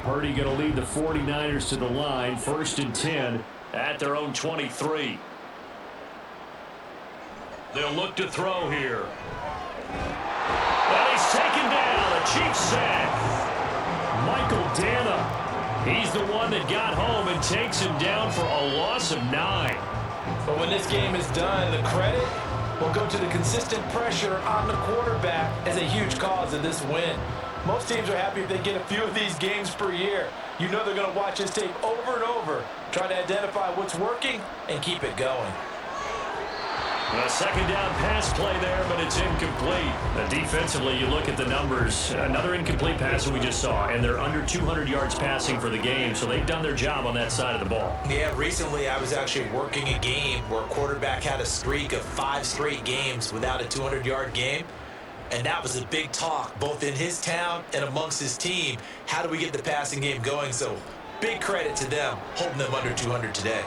Purdy going to lead the 49ers to the line, 1st and 10 at their own 23. They'll look to throw here. And he's taken down, a Chiefs sack. Michael Dana, he's the one that got home and takes him down for a loss of 9. But when this game is done, the credit will go to the consistent pressure on the quarterback as a huge cause of this win. Most teams are happy if they get a few of these games per year. You know they're going to watch this tape over and over, try to identify what's working and keep it going. A second down pass play there, but it's incomplete. Defensively, you look at the numbers. Another incomplete pass that we just saw, and they're under 200 yards passing for the game, so they've done their job on that side of the ball. Yeah, recently I was actually working a game where a quarterback had a streak of 5 straight games without a 200-yard game, and that was a big talk, both in his town and amongst his team. How do we get the passing game going? So big credit to them, holding them under 200 today.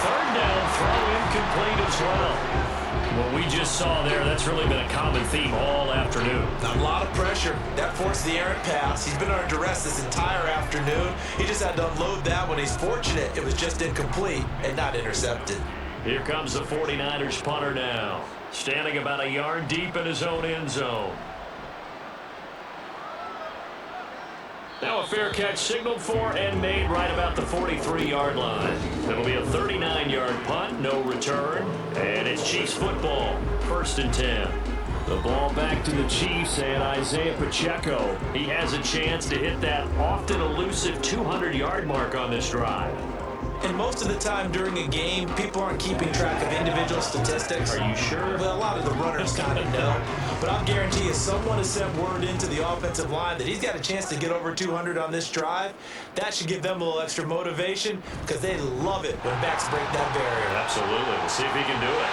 Third down throw incomplete as well. What we just saw there, that's really been a common theme all afternoon. A lot of pressure. That forced the errant pass. He's been under duress this entire afternoon. He just had to unload that one. He's fortunate it was just incomplete and not intercepted. Here comes the 49ers punter now. Standing about a yard deep in his own end zone. Now a fair catch signaled for and made right about the 43-yard line. It'll be a 39-yard punt, no return, and it's Chiefs football, 1st and 10. The ball back to the Chiefs and Isaiah Pacheco. He has a chance to hit that often elusive 200-yard mark on this drive. And most of the time during a game, people aren't keeping track of individual statistics. Are you sure? Well, a lot of the runners kind of know. But I'll guarantee you someone has sent word into the offensive line that he's got a chance to get over 200 on this drive. That should give them a little extra motivation because they love it when backs break that barrier. Absolutely. We'll see if he can do it.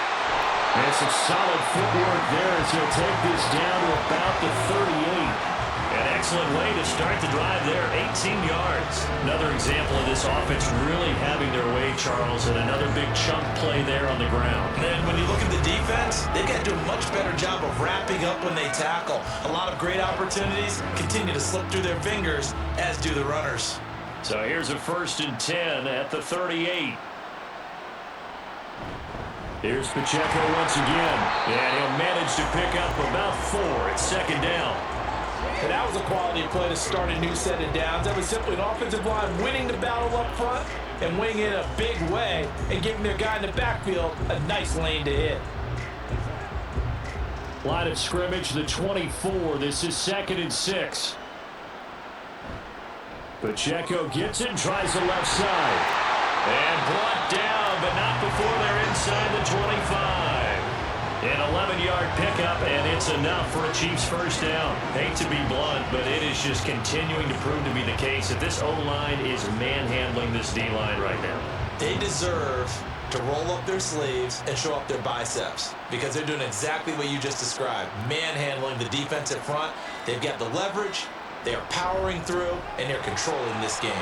And some solid footwork there as he'll take this down to about the 38. An excellent way to start the drive there, 18 yards. Another example of this offense really having their way, Charles, and another big chunk play there on the ground. And when you look at the defense, they've got to do a much better job of wrapping up when they tackle. A lot of great opportunities continue to slip through their fingers, as do the runners. So here's a 1st and 10 at the 38. Here's Pacheco once again, and he'll manage to pick up about 4. It's 2nd down. And that was a quality play to start a new set of downs. That was simply an offensive line winning the battle up front and winning it in a big way and giving their guy in the backfield a nice lane to hit. Line of scrimmage, the 24. This is 2nd and 6. Pacheco gets it and tries the left side. And brought down, but not before they're inside the 25. An 11-yard pickup, and it's enough for a Chiefs 1st down. Hate to be blunt, but it is just continuing to prove to be the case that this O-line is manhandling this D-line right now. They deserve to roll up their sleeves and show up their biceps because they're doing exactly what you just described, manhandling the defensive front. They've got the leverage, they are powering through, and they're controlling this game.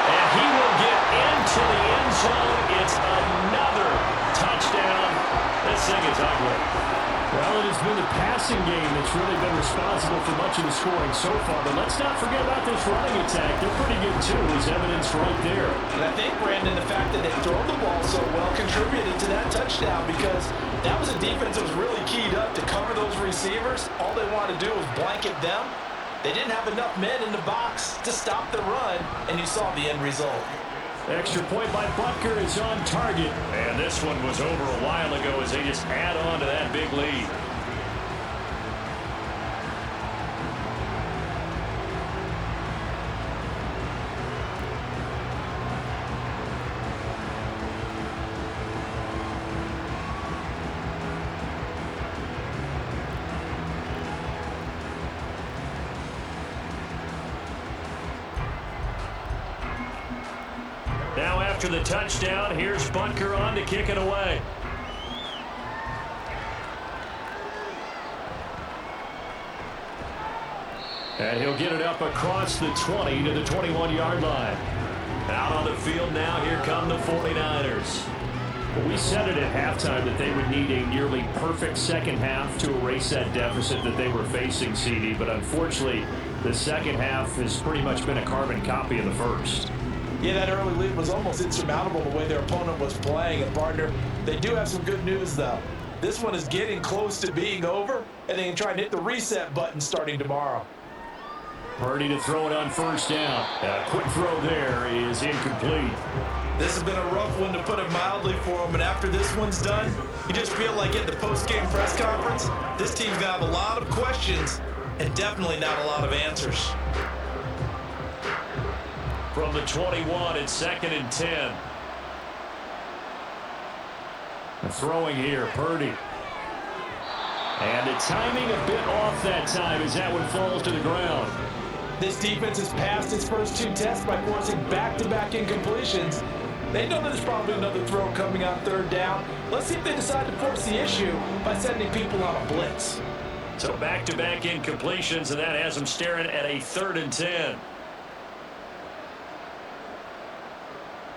And he will get to the end zone. It's another touchdown. This thing is ugly. Well, it has been the passing game that's really been responsible for much of the scoring so far. But let's not forget about this running attack. They're pretty good, too, as evidence right there. And I think, Brandon, the fact that they've thrown the ball so well contributed to that touchdown, because that was a defense that was really keyed up to cover those receivers. All they wanted to do was blanket them. They didn't have enough men in the box to stop the run, and you saw the end result. Extra point by Butker is on target. And this one was over a while ago as they just add on to that big lead. Now after the touchdown, here's Butker on to kick it away. And he'll get it up across the 20 to the 21-yard line. Out on the field now, here come the 49ers. We said it at halftime that they would need a nearly perfect second half to erase that deficit that they were facing, CD. But unfortunately, the second half has pretty much been a carbon copy of the first. Yeah, that early lead was almost insurmountable the way their opponent was playing. And, partner, they do have some good news, though. This one is getting close to being over, and they can try and hit the reset button starting tomorrow. Purdy to throw it on first down. A quick throw there is incomplete. This has been a rough one, to put it mildly, for them. And after this one's done, you just feel like at the post-game press conference, this team's going to have a lot of questions and definitely not a lot of answers. From the 21, it's 2nd and 10. Throwing here, Purdy. And the timing a bit off that time as that one falls to the ground. This defense has passed its first two tests by forcing back-to-back incompletions. They know there's probably another throw coming on third down. Let's see if they decide to force the issue by sending people on a blitz. So back-to-back incompletions, and that has them staring at a 3rd and 10.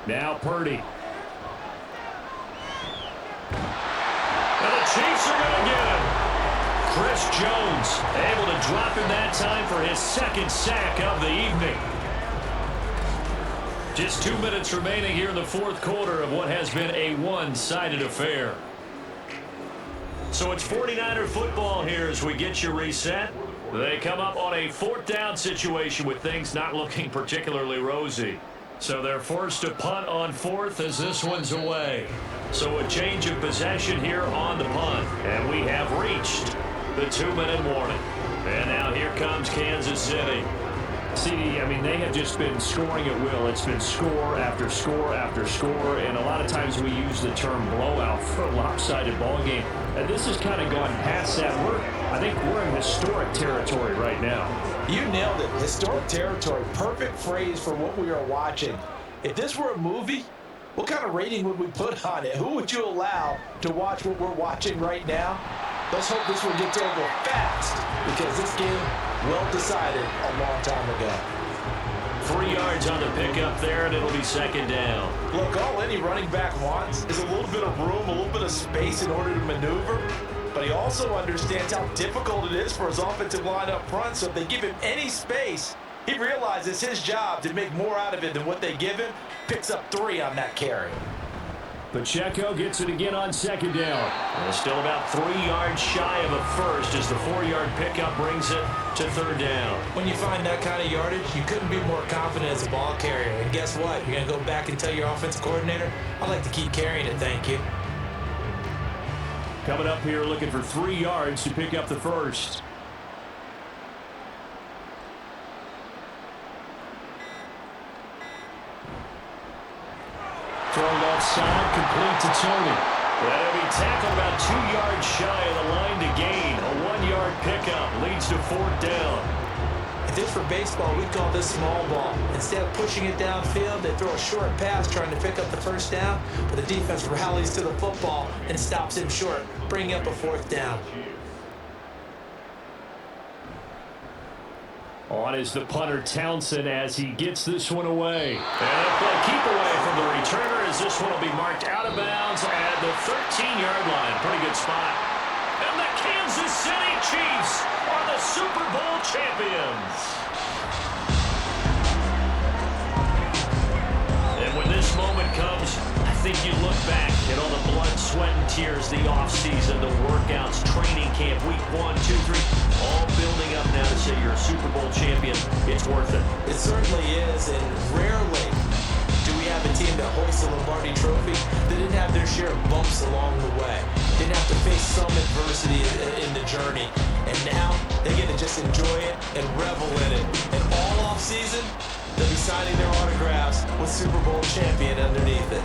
Now Purdy. And the Chiefs are going to get him. Chris Jones able to drop him that time for his 2nd sack of the evening. Just 2 minutes remaining here in the 4th quarter of what has been a one-sided affair. So it's 49er football here as we get you reset. They come up on a 4th down situation with things not looking particularly rosy. So they're forced to punt on 4th as this one's away. So a change of possession here on the punt. And we have reached the 2-minute warning. And now here comes Kansas City. CD, I mean, they have just been scoring at will. It's been score after score after score, and a lot of times we use the term blowout for a lopsided ball game. And this has kind of gone past that. I think we're in historic territory right now. You nailed it. Historic territory. Perfect phrase for what we are watching. If this were a movie, what kind of rating would we put on it? Who would you allow to watch what we're watching right now? Let's hope this one gets over fast, because this game, well decided a long time ago. 3 yards on the pickup there, and it'll be 2nd down. Look, all any running back wants is a little bit of room, a little bit of space in order to maneuver. But he also understands how difficult it is for his offensive line up front. So if they give him any space, he realizes his job to make more out of it than what they give him. Picks up 3 on that carry. Pacheco gets it again on 2nd down. And still about 3 yards shy of a first as the 4-yard pickup brings it to 3rd down. When you find that kind of yardage, you couldn't be more confident as a ball carrier. And guess what? You're going to go back and tell your offensive coordinator, I'd like to keep carrying it, thank you. Coming up here looking for 3 yards to pick up the first. Thrown outside, complete to Tony. That'll be tackled about 2 yards shy of the line to gain. A 1-yard pickup leads to 4th down. If this were baseball, we'd call this small ball. Instead of pushing it downfield, they throw a short pass trying to pick up the first down, but the defense rallies to the football and stops him short, bringing up a 4th down. On is the punter Townsend as he gets this one away. And a play keep away from the returner as this one will be marked out of bounds at the 13-yard line. Pretty good spot. And the Kansas City Chiefs are the Super Bowl champions. And when this moment comes, I think you look back at all the blood, sweat, and tears, the offseason, the workouts, training camp, week 1, 2, 3, all building up now to say you're a Super Bowl champion. It's worth it. It certainly is, and rarely do we have a team that hoists a Lombardi trophy that didn't have their share of bumps along the way, didn't have to face some adversity in the journey, and now they get to just enjoy it and revel in it. And all offseason, they'll be signing their autographs with Super Bowl champion underneath it.